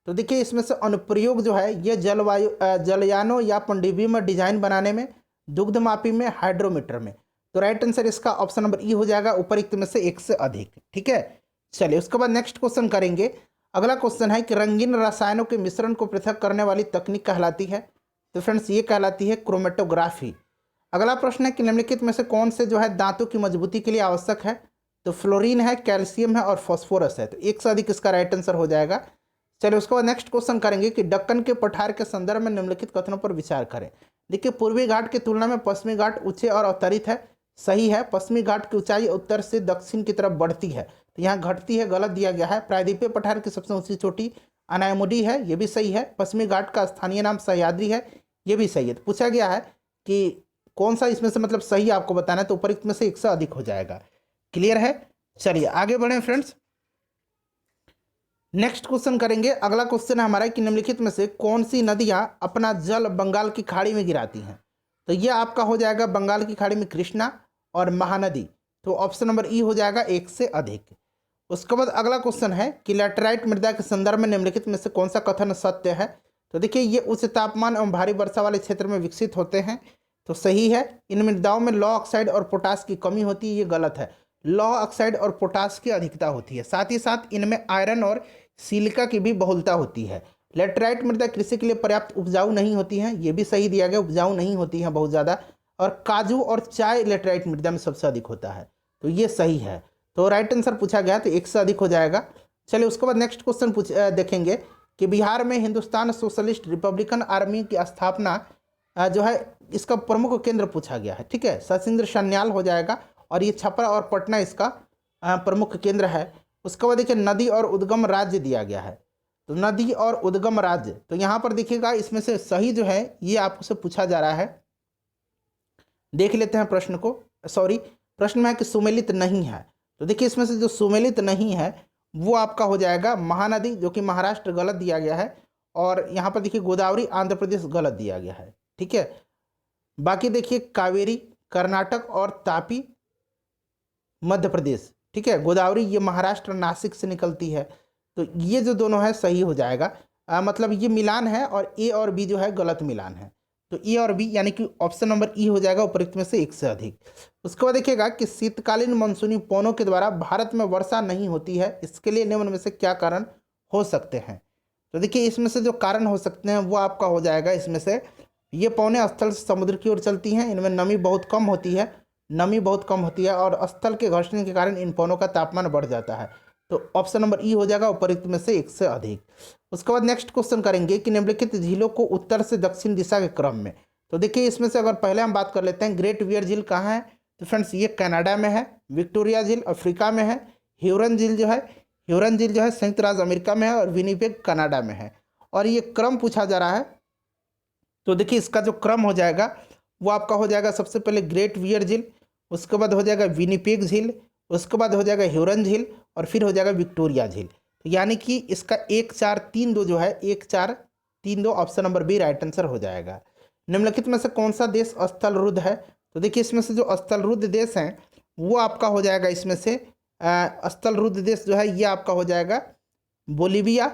तो देखिए इसमें से अनुप्रयोग जो है ये जलयानों या पनडुब्बी में डिजाइन बनाने में, दुग्ध मापी में, हाइड्रोमीटर में। तो राइट आंसर इसका ऑप्शन नंबर ई हो जाएगा, उपरोक्त में से एक से अधिक। ठीक है, चलिए उसके बाद नेक्स्ट क्वेश्चन करेंगे। अगला क्वेश्चन है कि रंगीन रसायनों के मिश्रण को पृथक करने वाली तकनीक कहलाती है। तो फ्रेंड्स ये कहलाती है क्रोमेटोग्राफी। अगला प्रश्न है कि निम्नलिखित में से कौन से जो है दांतों की मजबूती के लिए आवश्यक है। तो फ्लोरीन है, कैल्शियम है और फॉस्फोरस है। तो एक से अधिक इसका राइट आंसर हो जाएगा। चलिए उसके बाद नेक्स्ट क्वेश्चन करेंगे कि दक्कन के पठार के संदर्भ में निम्नलिखित कथनों पर विचार करें। देखिए पूर्वी घाट की तुलना में पश्चिमी घाट ऊंचे और अवतरित है, सही है। पश्चिमी घाट की ऊंचाई उत्तर से दक्षिण की तरफ बढ़ती है, तो यहाँ घटती है, गलत दिया गया है। प्रायद्वीपीय पठार की सबसे ऊंची चोटी अनायमुडी है, ये भी सही है। पश्चिमी घाट का स्थानीय नाम सह्याद्री है, ये भी सही है। तो पूछा गया है कि कौन सा इसमें से मतलब सही आपको बताना है, तो उपरोक्त में से एक से अधिक हो जाएगा। क्लियर है, चलिए आगे बढ़ें फ्रेंड्स। नेक्स्ट क्वेश्चन करेंगे। अगला क्वेश्चन है हमारा कि निम्नलिखित में से कौन सी नदियां अपना जल बंगाल की खाड़ी में गिराती हैं। तो ये आपका हो जाएगा बंगाल की खाड़ी में कृष्णा और महानदी। तो ऑप्शन नंबर ई हो जाएगा एक से अधिक। उसके बाद अगला क्वेश्चन है कि लैटेराइट मृदा के संदर्भ में निम्नलिखित में से कौन सा कथन सत्य है। तो देखिए ये उच्च तापमान एवं भारी वर्षा वाले क्षेत्र में विकसित होते हैं, तो सही है। इन मृदाओं में लौह ऑक्साइड और पोटास की कमी होती है, ये गलत है। लौह ऑक्साइड और पोटास की अधिकता होती है, साथ ही साथ इनमें आयरन और सिलिका की भी बहुलता होती है। लैटेराइट मृदा कृषि के लिए पर्याप्त उपजाऊ नहीं होती है, ये भी सही दिया गया, उपजाऊ नहीं होती है बहुत ज़्यादा। और काजू और चाय लैटेराइट मृदा में सबसे अधिक होता है, तो ये सही है। तो राइट आंसर पूछा गया तो 1 से अधिक हो जाएगा। चलिए उसके बाद नेक्स्ट क्वेश्चन देखेंगे कि बिहार में हिंदुस्तान सोशलिस्ट रिपब्लिकन आर्मी की स्थापना जो है इसका प्रमुख केंद्र पूछा गया है, ठीक है। सचिंद्र सन्याल हो जाएगा और ये छपरा और पटना इसका प्रमुख केंद्र है। उसके बाद देखिए नदी और उद्गम राज्य दिया गया है, तो नदी और उद्गम राज्य, तो यहाँ पर देखिएगा इसमें से सही जो है ये आपसे पूछा जा रहा है। देख लेते हैं प्रश्न को। सॉरी, प्रश्न में है कि सुमेलित नहीं है, तो देखिए इसमें से जो सुमेलित नहीं है वो आपका हो जाएगा महानदी, जो कि महाराष्ट्र गलत दिया गया है। और यहाँ पर देखिए गोदावरी आंध्र प्रदेश गलत दिया गया है, ठीक है। बाकी देखिए कावेरी कर्नाटक और तापी मध्य प्रदेश, ठीक है। गोदावरी ये महाराष्ट्र नासिक से निकलती है, तो ये जो दोनों है सही हो जाएगा। मतलब ये मिलान है और ए और बी जो है गलत मिलान है, तो ए और बी यानी कि ऑप्शन नंबर ई हो जाएगा उपरोक्त में से 1 से अधिक। उसके बाद देखिएगा कि शीतकालीन मानसूनी पवनों के द्वारा भारत में वर्षा नहीं होती है, इसके लिए निम्न में से क्या कारण हो सकते हैं। तो देखिए इसमें से जो कारण हो सकते हैं वो आपका हो जाएगा, इसमें से ये पवनें स्थल से समुद्र की ओर चलती हैं, इनमें नमी बहुत कम होती है, नमी बहुत कम होती है और स्थल के घर्षण के कारण इन पवनों का तापमान बढ़ जाता है, तो ऑप्शन नंबर ई हो जाएगा उपरोक्त में से 1 से अधिक। उसके बाद नेक्स्ट क्वेश्चन करेंगे कि निम्नलिखित झीलों को उत्तर से दक्षिण दिशा के क्रम में, तो देखिए इसमें से अगर पहले हम बात कर लेते हैं ग्रेट बियर झील कहाँ है, तो फ्रेंड्स ये कनाडा में है, विक्टोरिया झील अफ्रीका में है, ह्यूरन झील जो है संयुक्त राज्य अमेरिका में है और विनिपेग कनाडा में है। और ये क्रम पूछा जा रहा है, तो देखिए इसका जो क्रम हो जाएगा वो आपका हो जाएगा सबसे पहले ग्रेट बियर झील, उसके बाद हो जाएगा विनिपेग झील, उसके बाद हो जाएगा ह्यूरन झील और फिर हो जाएगा विक्टोरिया झील। तो यानी कि इसका 1 4 3 2 जो है 1 4 3 2 option number B right answer हो जाएगा। निम्नलिखित में से कौन सा देश स्थलरुद्ध है, तो देखिए इसमें से जो स्थलरुद्ध देश हैं वो आपका हो जाएगा, इसमें से स्थलरुद्ध देश जो है ये आपका हो जाएगा बोलीविया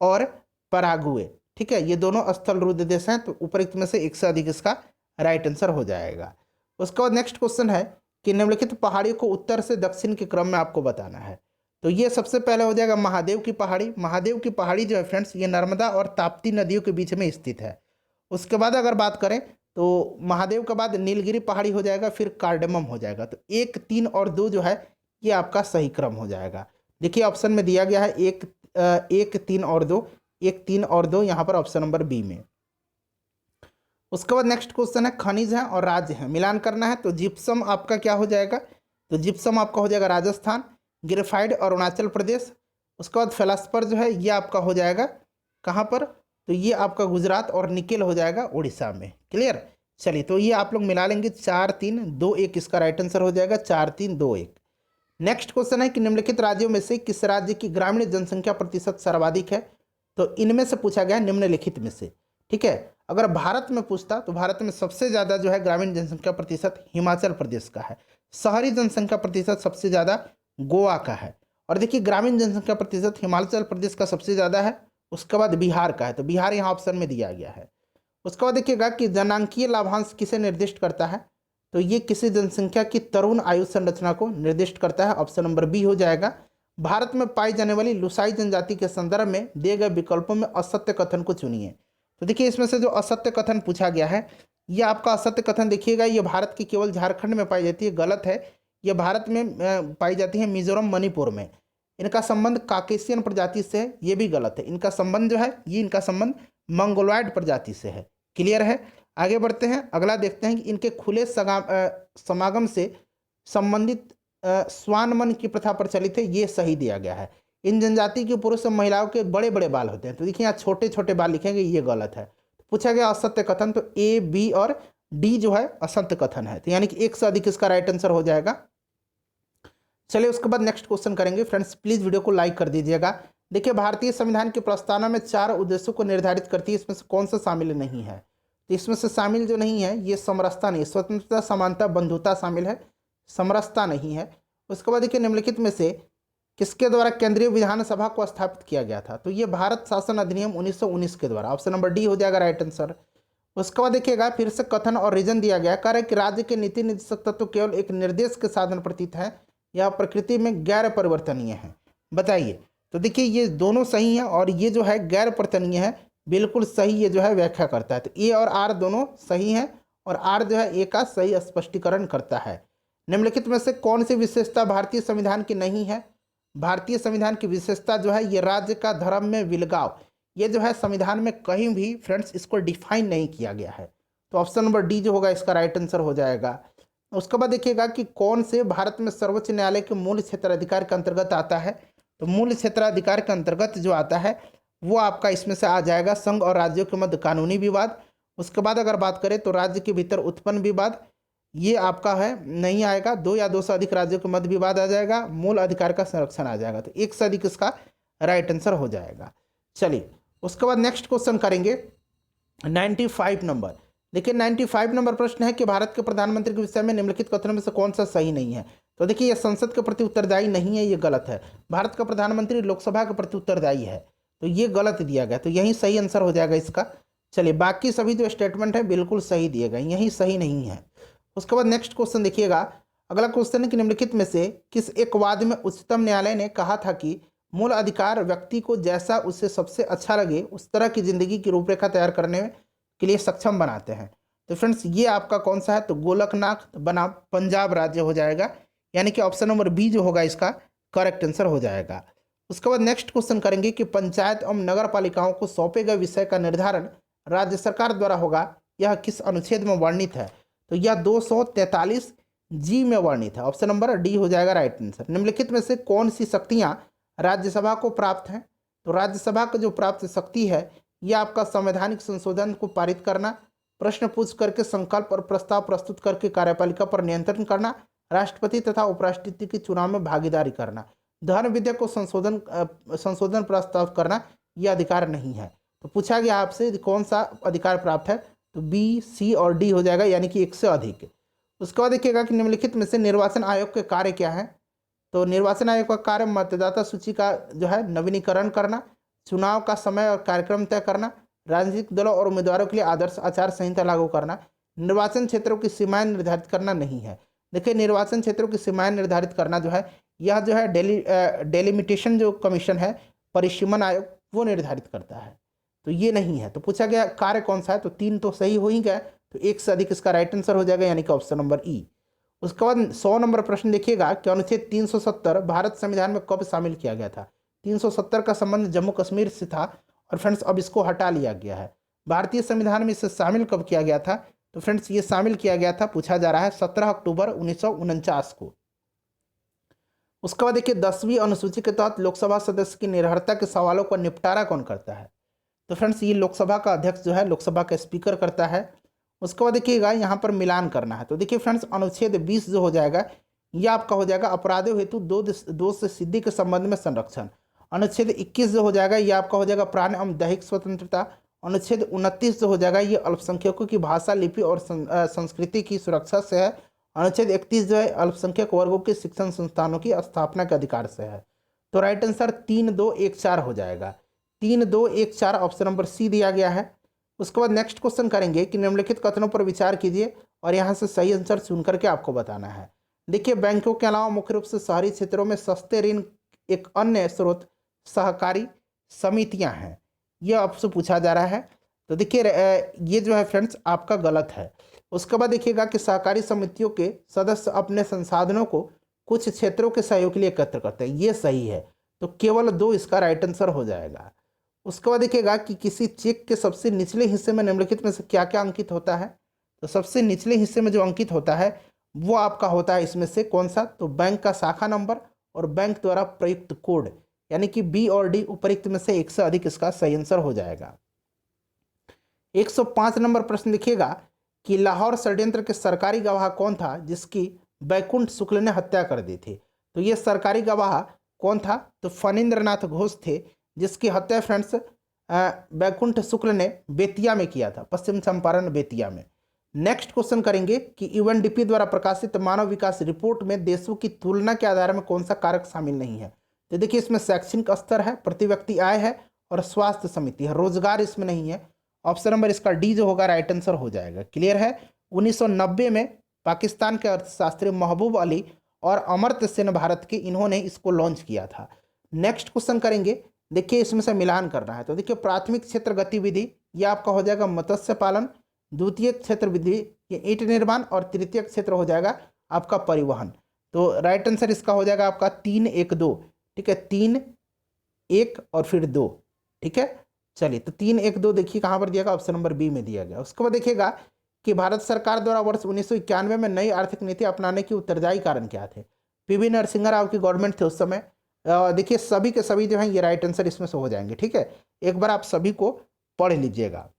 और पराग्वे, ठीक है। ये दोनों स्थलरुद्ध देश हैं, तो उपरोक्त में से 1 से अधिक इसका राइट आंसर हो जाएगा। उसके बाद नेक्स्ट क्वेश्चन है कि निम्नलिखित पहाड़ियों को उत्तर से दक्षिण के क्रम में आपको बताना है। तो ये सबसे पहले हो जाएगा महादेव की पहाड़ी। महादेव की पहाड़ी जो है फ्रेंड्स ये नर्मदा और ताप्ती नदियों के बीच में स्थित है। उसके बाद अगर बात करें तो महादेव के बाद नीलगिरी पहाड़ी हो जाएगा, फिर कार्डेमम हो जाएगा। तो 1 3 और 2 जो है ये आपका सही क्रम हो जाएगा। देखिए ऑप्शन में दिया गया है 1 3 और 2, 1 3 और 2 यहाँ पर ऑप्शन नंबर बी में। उसके बाद नेक्स्ट क्वेश्चन है खनिज है और राज्य है, मिलान करना है। तो जिप्सम आपका क्या हो जाएगा, तो जिप्सम आपका हो जाएगा राजस्थान, ग्रेफाइड अरुणाचल प्रदेश। उसके बाद फेलास्पर जो है ये आपका हो जाएगा कहाँ पर, तो ये आपका गुजरात और निकेल हो जाएगा उड़ीसा में। क्लियर, चलिए तो ये आप लोग मिला लेंगे 4 3 2 1 इसका राइट आंसर हो जाएगा 4 3 2 1। नेक्स्ट क्वेश्चन है कि निम्नलिखित राज्यों में से किस राज्य की ग्रामीण जनसंख्या प्रतिशत सर्वाधिक है। तो इनमें से पूछा गया निम्नलिखित में से, ठीक है। अगर भारत में पूछता तो भारत में सबसे ज़्यादा जो है ग्रामीण जनसंख्या प्रतिशत हिमाचल प्रदेश का है, शहरी जनसंख्या प्रतिशत सबसे ज़्यादा गोवा का है। और देखिए ग्रामीण जनसंख्या प्रतिशत हिमाचल प्रदेश का सबसे ज़्यादा है, उसके बाद बिहार का है, तो बिहार यहाँ ऑप्शन में दिया गया है। उसके बाद देखिएगा कि जनांकीय लाभांश किसे निर्दिष्ट करता है, तो ये किसी जनसंख्या की तरुण आयु संरचना को निर्दिष्ट करता है, ऑप्शन नंबर बी हो जाएगा। भारत में पाई जाने वाली लुसाई जनजाति के संदर्भ में दिए गए विकल्पों में असत्य कथन को चुनिए। तो देखिए इसमें से जो असत्य कथन पूछा गया है ये आपका असत्य कथन देखिएगा, ये भारत की केवल झारखंड में पाई जाती है, गलत है। ये भारत में पाई जाती है मिजोरम मणिपुर में। इनका संबंध काकेशियन प्रजाति से है, ये भी गलत है। इनका संबंध जो है ये इनका संबंध मंगोलॉयड प्रजाति से है। क्लियर है, आगे बढ़ते हैं। अगला देखते हैं कि इनके खुले समागम से संबंधित स्वानमन की प्रथा प्रचलित है, ये सही दिया गया है। इन जनजाति के पुरुष और महिलाओं के बड़े बड़े बाल होते हैं, तो देखिए यहाँ छोटे छोटे बाल लिखेंगे, ये गलत है। पूछा गया असत्य कथन, तो ए बी और डी जो है असत्य कथन है, तो यानी कि 1 से अधिक इसका राइट आंसर हो जाएगा। चलिए उसके बाद नेक्स्ट क्वेश्चन करेंगे। फ्रेंड्स प्लीज़ वीडियो को लाइक कर दीजिएगा। देखिए भारतीय संविधान की प्रस्तावना में 4 उद्देश्यों को निर्धारित करती है, इसमें से कौन सा शामिल नहीं है, तो इसमें से शामिल जो नहीं है ये समरसता नहीं, स्वतंत्रता समानता बंधुता शामिल है, समरसता नहीं है। उसके बाद देखिए निम्नलिखित में से किसके द्वारा केंद्रीय विधानसभा को स्थापित किया गया था? तो ये भारत शासन अधिनियम 1919 के द्वारा। ऑप्शन नंबर डी हो जाएगा राइट आंसर। उसके बाद देखिएगा फिर से कथन और रीजन दिया गया, कह रहे कि राज्य के नीति निर्देशक तत्व केवल एक निर्देश के साधन प्रतीत है, यह प्रकृति में गैर परिवर्तनीय है। बताइए। तो देखिए ये दोनों सही हैं और ये जो है गैर परिवर्तनीय है, बिल्कुल सही ये जो है व्याख्या करता है। तो ए और आर दोनों सही हैं और आर जो है ए का सही स्पष्टीकरण करता है। निम्नलिखित में से कौन सी विशेषता भारतीय संविधान की नहीं है? भारतीय संविधान की विशेषता जो है ये राज्य का धर्म में विलगाव, ये जो है संविधान में कहीं भी फ्रेंड्स इसको डिफाइन नहीं किया गया है। तो ऑप्शन नंबर डी जो होगा इसका राइट आंसर हो जाएगा। उसके बाद देखिएगा कि कौन से भारत में सर्वोच्च न्यायालय के मूल क्षेत्राधिकार के अंतर्गत आता है? तो मूल क्षेत्राधिकार के अंतर्गत जो आता है वो आपका इसमें से आ जाएगा संघ और राज्यों के मध्य कानूनी विवाद। उसके बाद अगर बात करें तो राज्य के भीतर उत्पन्न विवाद, ये आपका है नहीं आएगा। दो या दो से अधिक राज्यों के मध्य विवाद आ जाएगा। मूल अधिकार का संरक्षण आ जाएगा। तो एक से अधिक इसका राइट आंसर हो जाएगा। चलिए उसके बाद नेक्स्ट क्वेश्चन करेंगे 95 नंबर। देखिए 95 नंबर प्रश्न है कि भारत के प्रधानमंत्री के विषय में निम्नलिखित कथनों में से कौन सा सही नहीं है? तो देखिए ये संसद के प्रति उत्तरदायी नहीं है, ये गलत है। भारत का प्रधानमंत्री लोकसभा के प्रति उत्तरदायी है, तो ये गलत दिया गया। तो यही सही आंसर हो जाएगा इसका। चलिए बाकी सभी जो स्टेटमेंट है बिल्कुल सही दिए गए, यही सही नहीं है। उसके बाद नेक्स्ट क्वेश्चन देखिएगा। अगला क्वेश्चन है कि निम्नलिखित में से किस एक वाद में उच्चतम न्यायालय ने कहा था कि मूल अधिकार व्यक्ति को जैसा उसे सबसे अच्छा लगे उस तरह की जिंदगी की रूपरेखा तैयार करने के लिए सक्षम बनाते हैं? तो फ्रेंड्स ये आपका कौन सा है? तो गोलकनाथ बनाम पंजाब राज्य हो जाएगा, यानी कि ऑप्शन नंबर बी जो होगा इसका करेक्ट आंसर हो जाएगा। उसके बाद नेक्स्ट क्वेश्चन करेंगे कि पंचायत एवं नगर पालिकाओं को सौंपे गए विषय का निर्धारण राज्य सरकार द्वारा होगा, यह किस अनुच्छेद में वर्णित है? तो यह 243 जी में वर्णित है। ऑप्शन नंबर डी हो जाएगा राइट आंसर। निम्नलिखित में से कौन सी शक्तियां राज्यसभा को प्राप्त हैं? तो राज्यसभा को जो प्राप्त शक्ति है यह आपका संवैधानिक संशोधन को पारित करना, प्रश्न पूछ करके संकल्प और प्रस्ताव प्रस्तुत करके कार्यपालिका पर नियंत्रण करना, राष्ट्रपति तथा उपराष्ट्रपति के चुनाव में भागीदारी करना, धन विधेयक को संशोधन प्रस्ताव करना, यह अधिकार नहीं है। तो पूछा गया आपसे कौन सा अधिकार प्राप्त है? तो बी, सी और डी हो जाएगा, यानी कि एक से अधिक। उसके बाद देखिएगा कि निम्नलिखित में से निर्वाचन आयोग के कार्य क्या है? तो निर्वाचन आयोग का कार्य मतदाता सूची का जो है नवीनीकरण करना, चुनाव का समय और कार्यक्रम तय करना, राजनीतिक दलों और उम्मीदवारों के लिए आदर्श आचार संहिता लागू करना, निर्वाचन क्षेत्रों की सीमाएं निर्धारित करना नहीं है। देखिए निर्वाचन क्षेत्रों की सीमाएं निर्धारित करना जो है यह जो है डेलिमिटेशन जो कमीशन है, परिसीमन आयोग, वो निर्धारित करता है, तो ये नहीं है। तो पूछा गया कार्य कौन सा है? तो तीन तो सही हो ही गए, तो एक से अधिक इसका राइट आंसर हो जाएगा, यानी कि ऑप्शन नंबर ई। उसके बाद 100 नंबर प्रश्न देखिएगा कि अनुच्छेद 370 भारत संविधान में कब शामिल किया गया था? 370 का संबंध जम्मू कश्मीर से था और फ्रेंड्स अब इसको हटा लिया गया है। भारतीय संविधान में इसे शामिल कब किया गया था? तो फ्रेंड्स ये शामिल किया गया था, पूछा जा रहा है 17 अक्टूबर 1949 को। उसके बाद देखिए 10वीं अनुसूची के तहत लोकसभा सदस्य की निर्भरता के सवालों का निपटारा कौन करता है? तो फ्रेंड्स ये लोकसभा का अध्यक्ष जो है लोकसभा का स्पीकर करता है। उसके बाद देखिएगा यहाँ पर मिलान करना है। तो देखिए फ्रेंड्स अनुच्छेद 20 जो हो जाएगा यह आपका हो जाएगा अपराधों हेतु दोष से सिद्धि के संबंध में संरक्षण। अनुच्छेद 21 जो हो जाएगा यह आपका हो जाएगा प्राण एवं दैहिक स्वतंत्रता। अनुच्छेद 29 जो हो जाएगा ये अल्पसंख्यकों की भाषा, लिपि और संस्कृति की सुरक्षा से है। अनुच्छेद 31 जो है अल्पसंख्यक वर्गों के शिक्षण संस्थानों की स्थापना के अधिकार से है। तो राइट आंसर 3, 2, 1, 4 हो जाएगा। 3, 2, 1, 4 ऑप्शन नंबर सी दिया गया है। उसके बाद नेक्स्ट क्वेश्चन करेंगे कि निम्नलिखित कथनों पर विचार कीजिए और यहाँ से सही आंसर चुन करके आपको बताना है। देखिए बैंकों के अलावा मुख्य रूप से शहरी क्षेत्रों में सस्ते ऋण एक अन्य स्रोत सहकारी समितियां हैं, यह आपसे पूछा जा रहा है। तो देखिए ये जो है फ्रेंड्स आपका गलत है। उसके बाद देखिएगा कि सहकारी समितियों के सदस्य अपने संसाधनों को कुछ क्षेत्रों के सहयोग के लिए एकत्र करते हैं, ये सही है। तो केवल 2 इसका राइट आंसर हो जाएगा। उसके बाद देखिएगा कि किसी चेक के सबसे निचले हिस्से में निम्नलिखित में से क्या क्या अंकित होता है? तो सबसे निचले हिस्से में जो अंकित होता है वो आपका होता है इसमें से कौन सा? तो बैंक का शाखा नंबर और बैंक द्वारा प्रयुक्त कोड, यानी कि बी और डी उपयुक्त में से एक से अधिक इसका सही आंसर हो जाएगा। 105 नंबर प्रश्न देखिएगा कि लाहौर षड्यंत्र के सरकारी गवाह कौन था जिसकी बैकुंठ शुक्ल ने हत्या कर दी थी? तो ये सरकारी गवाह कौन था? तो फणींद्रनाथ घोष थे, जिसकी हत्या फ्रेंड्स बैकुंठ शुक्ल ने बेतिया में किया था, पश्चिम चंपारण बेतिया में। नेक्स्ट क्वेश्चन करेंगे कि यूएनडीपी द्वारा प्रकाशित मानव विकास रिपोर्ट में देशों की तुलना के आधार में कौन सा कारक शामिल नहीं है? तो देखिए इसमें शैक्षणिक स्तर है, प्रति व्यक्ति आय है और स्वास्थ्य समिति है। रोजगार इसमें नहीं है। ऑप्शन नंबर इसका डी जो होगा राइट आंसर हो जाएगा। क्लियर है। 1990 में पाकिस्तान के अर्थशास्त्री महबूब अली और अमर्त्य सेन भारत के, इन्होंने इसको लॉन्च किया था। नेक्स्ट क्वेश्चन करेंगे। देखिए इसमें से मिलान करना है। तो देखिए प्राथमिक क्षेत्र गतिविधि ये आपका हो जाएगा मत्स्य पालन, द्वितीय क्षेत्र विधि ये ईंट निर्माण और तृतीय क्षेत्र हो जाएगा आपका परिवहन। तो राइट आंसर इसका हो जाएगा आपका 3, 1, 2। ठीक है, 3, 1 और फिर 2। ठीक है, चलिए तो 3, 1, 2 देखिए कहाँ पर दिया गया, ऑप्शन नंबर बी में दिया गया। उसके बाद देखिएगा कि भारत सरकार द्वारा वर्ष 1991 में नई आर्थिक नीति अपनाने के उत्तरदायी कारण क्या थे। पीवी नरसिंह राव की गवर्नमेंट थे उस समय। देखिए सभी के सभी जो हैं ये राइट आंसर इसमें से हो जाएंगे। ठीक है, एक बार आप सभी को पढ़ लीजिएगा।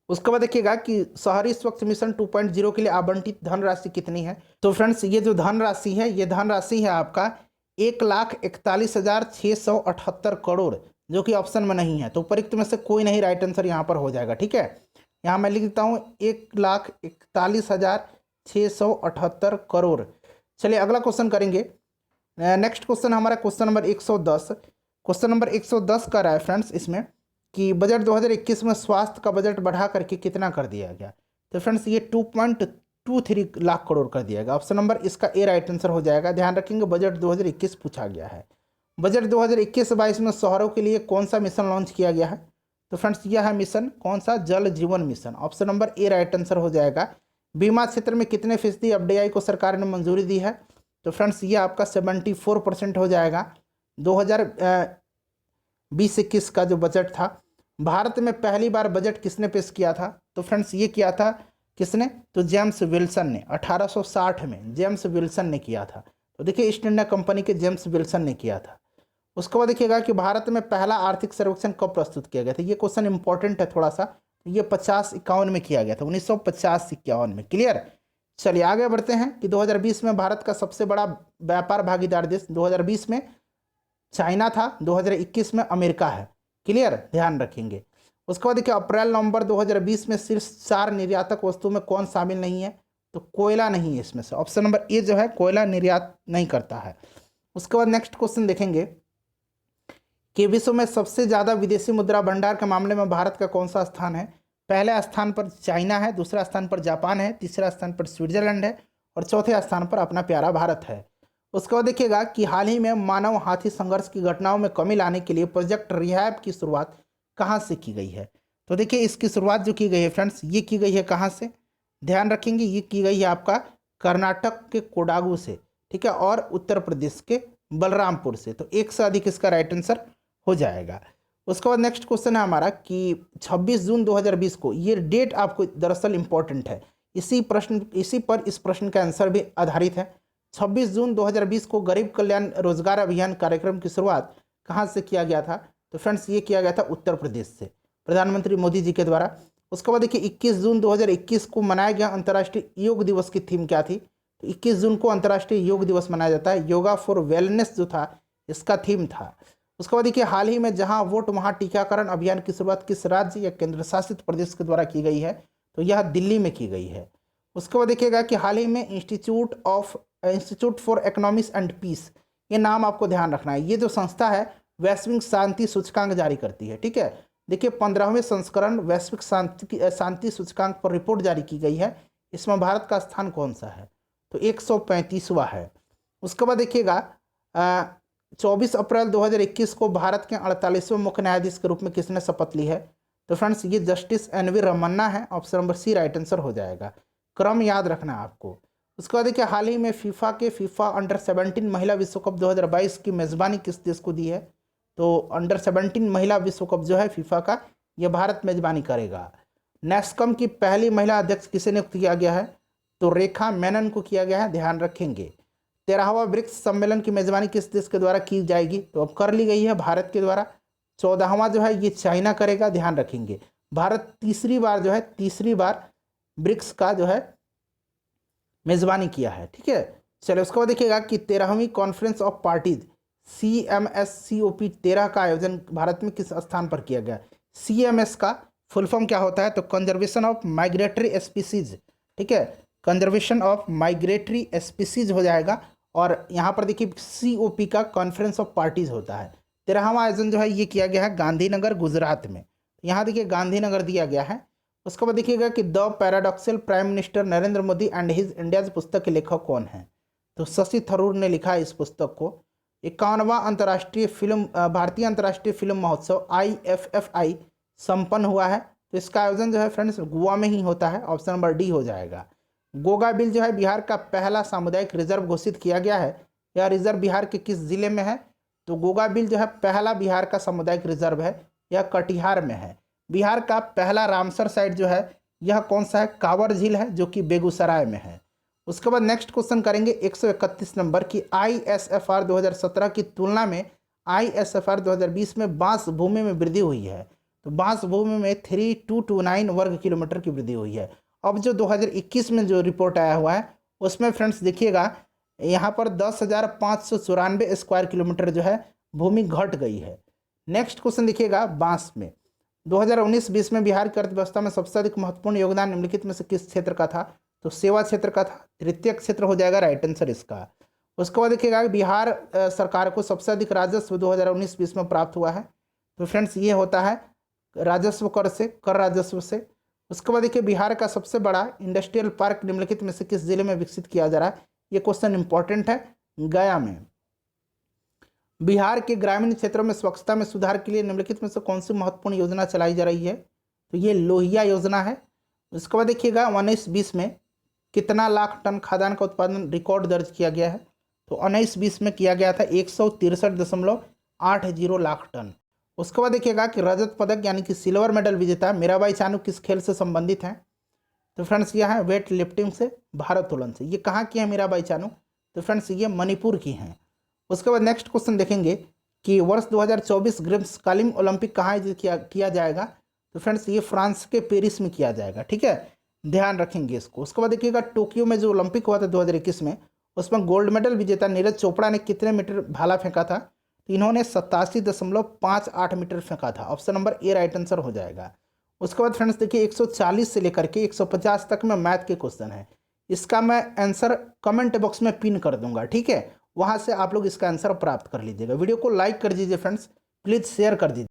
उसके बाद देखिएगा कि शहरी स्वच्छ मिशन 2.0 के लिए आवंटित धनराशि कितनी है। तो फ्रेंड्स ये जो धनराशि है, ये धनराशि है आपका 1,41,678 करोड़, जो कि ऑप्शन में नहीं है। तो उपरोक्त में से कोई नहीं राइट आंसर यहाँ पर हो जाएगा। ठीक है, यहाँ मैं लिख देता हूँ 1,41,678 करोड़। चलिए अगला क्वेश्चन करेंगे। नेक्स्ट क्वेश्चन हमारा क्वेश्चन नंबर 110। क्वेश्चन नंबर 110 का रहा है फ्रेंड्स इसमें कि बजट 2021 में स्वास्थ्य का बजट बढ़ा करके कितना कर दिया गया। तो फ्रेंड्स ये 2.23 लाख करोड़ कर दिया गया। ऑप्शन नंबर इसका ए राइट आंसर हो जाएगा। ध्यान रखेंगे बजट 2021 पूछा गया है। बजट 2021-22 में शहरों के लिए कौन सा मिशन लॉन्च किया गया है। तो फ्रेंड्स यह है मिशन कौन सा, जल जीवन mission. Option number A right answer हो जाएगा। बीमा क्षेत्र में कितने फीसदी एफडीआई को सरकार ने मंजूरी दी है। तो फ्रेंड्स ये आपका 74% हो जाएगा। 2020-21 का जो बजट था। भारत में पहली बार बजट किसने पेश किया था। तो फ्रेंड्स ये किया था किसने, तो जेम्स विल्सन ने 1860 में जेम्स विल्सन ने किया था। तो देखिए ईस्ट इंडिया कंपनी के जेम्स विल्सन ने किया था। उसके बाद देखिएगा कि भारत में पहला आर्थिक सर्वेक्षण कब प्रस्तुत किया गया था। ये क्वेश्चन इंपॉर्टेंट है थोड़ा सा। ये 50-51 में किया गया था, 1950-51 में। क्लियर। चलिए आगे बढ़ते हैं कि 2020 में भारत का सबसे बड़ा व्यापार भागीदार देश 2020 में चाइना था, 2021 में अमेरिका है। क्लियर, ध्यान रखेंगे। उसके बाद देखिए अप्रैल नवंबर 2020 में सिर्फ 4 निर्यातक वस्तुओं में कौन शामिल नहीं है। तो कोयला नहीं है इसमें से। ऑप्शन नंबर ए जो है कोयला निर्यात नहीं करता है। उसके बाद नेक्स्ट क्वेश्चन देखेंगे कि विश्व में सबसे ज़्यादा विदेशी मुद्रा भंडार के मामले में भारत का कौन सा स्थान है। पहले स्थान पर चाइना है, दूसरा स्थान पर जापान है, तीसरा स्थान पर स्विट्जरलैंड है और चौथे स्थान पर अपना प्यारा भारत है। उसके बाद देखिएगा कि हाल ही में मानव हाथी संघर्ष की घटनाओं में कमी लाने के लिए प्रोजेक्ट रिहैब की शुरुआत कहाँ से की गई है। तो देखिए इसकी शुरुआत जो की गई है फ्रेंड्स, ये की गई है कहाँ से, ध्यान रखेंगे, ये की गई है आपका कर्नाटक के कोडागू से। ठीक है, और उत्तर प्रदेश के बलरामपुर से। तो एक से अधिक इसका राइट आंसर हो जाएगा। उसके बाद नेक्स्ट क्वेश्चन है हमारा कि 26 जून 2020 को, ये डेट आपको दरअसल इंपॉर्टेंट है, इसी पर इस प्रश्न का आंसर भी आधारित है। 26 जून 2020 को गरीब कल्याण रोजगार अभियान कार्यक्रम की शुरुआत कहाँ से किया गया था। तो फ्रेंड्स ये किया गया था उत्तर प्रदेश से, प्रधानमंत्री मोदी जी के द्वारा। उसके बाद देखिए 21 जून 2021 को मनाया गया अंतर्राष्ट्रीय योग दिवस की थीम क्या थी। तो 21 जून को अंतर्राष्ट्रीय योग दिवस मनाया जाता है। योगा फॉर वेलनेस जो था इसका थीम था। उसके बाद देखिए हाल ही में जहां वोट वहां टीकाकरण अभियान की शुरुआत किस राज्य या केंद्र शासित प्रदेश के द्वारा की गई है। तो यह दिल्ली में की गई है। उसके बाद देखिएगा कि हाल ही में institute for economics and peace, ये नाम आपको ध्यान रखना है। ये जो संस्था है वैश्विक शांति सूचकांक जारी करती है। ठीक है, देखिए 15वें संस्करण वैश्विक शांति सूचकांक पर रिपोर्ट जारी की गई है। इसमें भारत का स्थान कौन सा है। तो 135वां है। उसके बाद देखिएगा 24 अप्रैल 2021 को भारत के 48वें मुख्य न्यायाधीश के रूप में किसने शपथ ली है। तो फ्रेंड्स ये जस्टिस एन.वी. रमन्ना है। ऑप्शन नंबर सी राइट आंसर हो जाएगा। क्रम याद रखना है आपको। उसके बाद देखिए हाल ही में फीफा अंडर 17 महिला विश्व कप 2022 की मेज़बानी किस देश को दी है। तो अंडर 17 महिला विश्व कप जो है फीफा का, यह भारत मेजबानी करेगा। नेस्कम की पहली महिला अध्यक्ष किसे नियुक्त किया गया है। तो रेखा मेनन को किया गया है, ध्यान रखेंगे। 13वां ब्रिक्स सम्मेलन की मेजबानी किस देश के द्वारा की जाएगी। तो अब कर ली गई है भारत के द्वारा। 14वां जो है ये चाइना करेगा, ध्यान रखेंगे। भारत तीसरी बार ब्रिक्स का जो है मेजबानी किया है। ठीक है, चलो उसके बाद देखिएगा कि 13वीं कॉन्फ्रेंस ऑफ पार्टीज CMSCOP 13 का आयोजन भारत में किस स्थान पर किया गया। CMS का फुल फॉर्म क्या होता है। तो कंजर्वेशन ऑफ माइग्रेटरी स्पीसीज। ठीक है, कंजर्वेशन ऑफ माइग्रेटरी स्पीसीज हो जाएगा। और यहाँ पर देखिए COP का कॉन्फ्रेंस ऑफ पार्टीज होता है। 13वां आयोजन जो है ये किया गया है गांधीनगर गुजरात में। यहाँ देखिए गांधीनगर दिया गया है। उसके बाद देखिएगा कि the paradoxical prime minister Narendra Modi and his India's पुस्तक के लेखक कौन है? तो शशि थरूर ने लिखा है इस पुस्तक को। 51वां अंतर्राष्ट्रीय फिल्म भारतीय अंतर्राष्ट्रीय फिल्म महोत्सव IFFI संपन्न हुआ है। तो इसका आयोजन जो है फ्रेंड्स गोवा में ही होता है। ऑप्शन नंबर डी हो जाएगा। गोगा बिल जो है बिहार का पहला सामुदायिक रिजर्व घोषित किया गया है। यह रिजर्व बिहार के किस जिले में है? तो गोगा बिल जो है पहला बिहार का सामुदायिक रिजर्व है, यह कटिहार में है। बिहार का पहला रामसर साइट जो है यह कौन सा है? कांवर झील है, जो कि बेगूसराय में है। उसके बाद नेक्स्ट क्वेश्चन करेंगे 131 नंबर की ISFR 2017 की तुलना में ISFR 2020 में बांस भूमि में वृद्धि हुई है। तो बांस भूमि में 3229 वर्ग किलोमीटर की वृद्धि हुई है। अब जो 2021 में जो रिपोर्ट आया हुआ है उसमें फ्रेंड्स देखिएगा यहाँ पर 10,594 स्क्वायर किलोमीटर जो है भूमि घट गई है। नेक्स्ट क्वेश्चन देखिएगा बांस में 2019-20 में बिहार की अर्थव्यवस्था में सबसे अधिक महत्वपूर्ण योगदान निम्नलिखित में से किस क्षेत्र का था? तो सेवा क्षेत्र का था। तृतीय क्षेत्र हो जाएगा राइट आंसर इसका। उसके बाद देखिएगा बिहार सरकार को सबसे अधिक राजस्व 2019-20 में प्राप्त हुआ है। तो फ्रेंड्स ये होता है राजस्व कर से, कर राजस्व से। उसके बाद देखिए बिहार का सबसे बड़ा इंडस्ट्रियल पार्क निम्नलिखित में से किस जिले में विकसित किया जा रहा है? ये क्वेश्चन इंपॉर्टेंट है। गया में। बिहार के ग्रामीण क्षेत्रों में स्वच्छता में सुधार के लिए निम्नलिखित में से कौन सी महत्वपूर्ण योजना चलाई जा रही है? तो ये लोहिया योजना है। उसके बाद देखिएगा 19-20 में कितना लाख टन खाद्यान्न का उत्पादन रिकॉर्ड दर्ज किया गया है? तो 19-20 में किया गया था 163.80 लाख टन। उसके बाद देखिएगा कि रजत पदक यानी कि सिल्वर मेडल विजेता मीराबाई चानू किस खेल से संबंधित हैं? तो फ्रेंड्स यह है वेट लिफ्टिंग से, भारोत्तोलन से। ये कहाँ की है मीराबाई चानू? तो फ्रेंड्स ये मणिपुर की हैं। उसके बाद नेक्स्ट क्वेश्चन देखेंगे कि वर्ष 2024 ग्रीष्मकालीन ओलंपिक कहाँ आयोजित किया जाएगा? तो फ्रेंड्स ये फ्रांस के पेरिस में किया जाएगा। ठीक है, ध्यान रखेंगे इसको। उसके बाद देखिएगा टोक्यो में जो ओलंपिक हुआ था 2021 में, उसमें गोल्ड मेडल विजेता नीरज चोपड़ा ने कितने मीटर भाला फेंका था? तो इन्होंने 87.58 मीटर फेंका था। Option number A right answer हो जाएगा। उसके बाद फ्रेंड्स देखिए 140 से लेकर के 150 तक में मैथ के क्वेश्चन है। इसका मैं आंसर कमेंट बॉक्स में पिन कर दूंगा। ठीक है, वहाँ से आप लोग इसका आंसर प्राप्त कर लीजिएगा। वीडियो को लाइक कर दीजिए फ्रेंड्स, प्लीज़ शेयर कर दीजिए।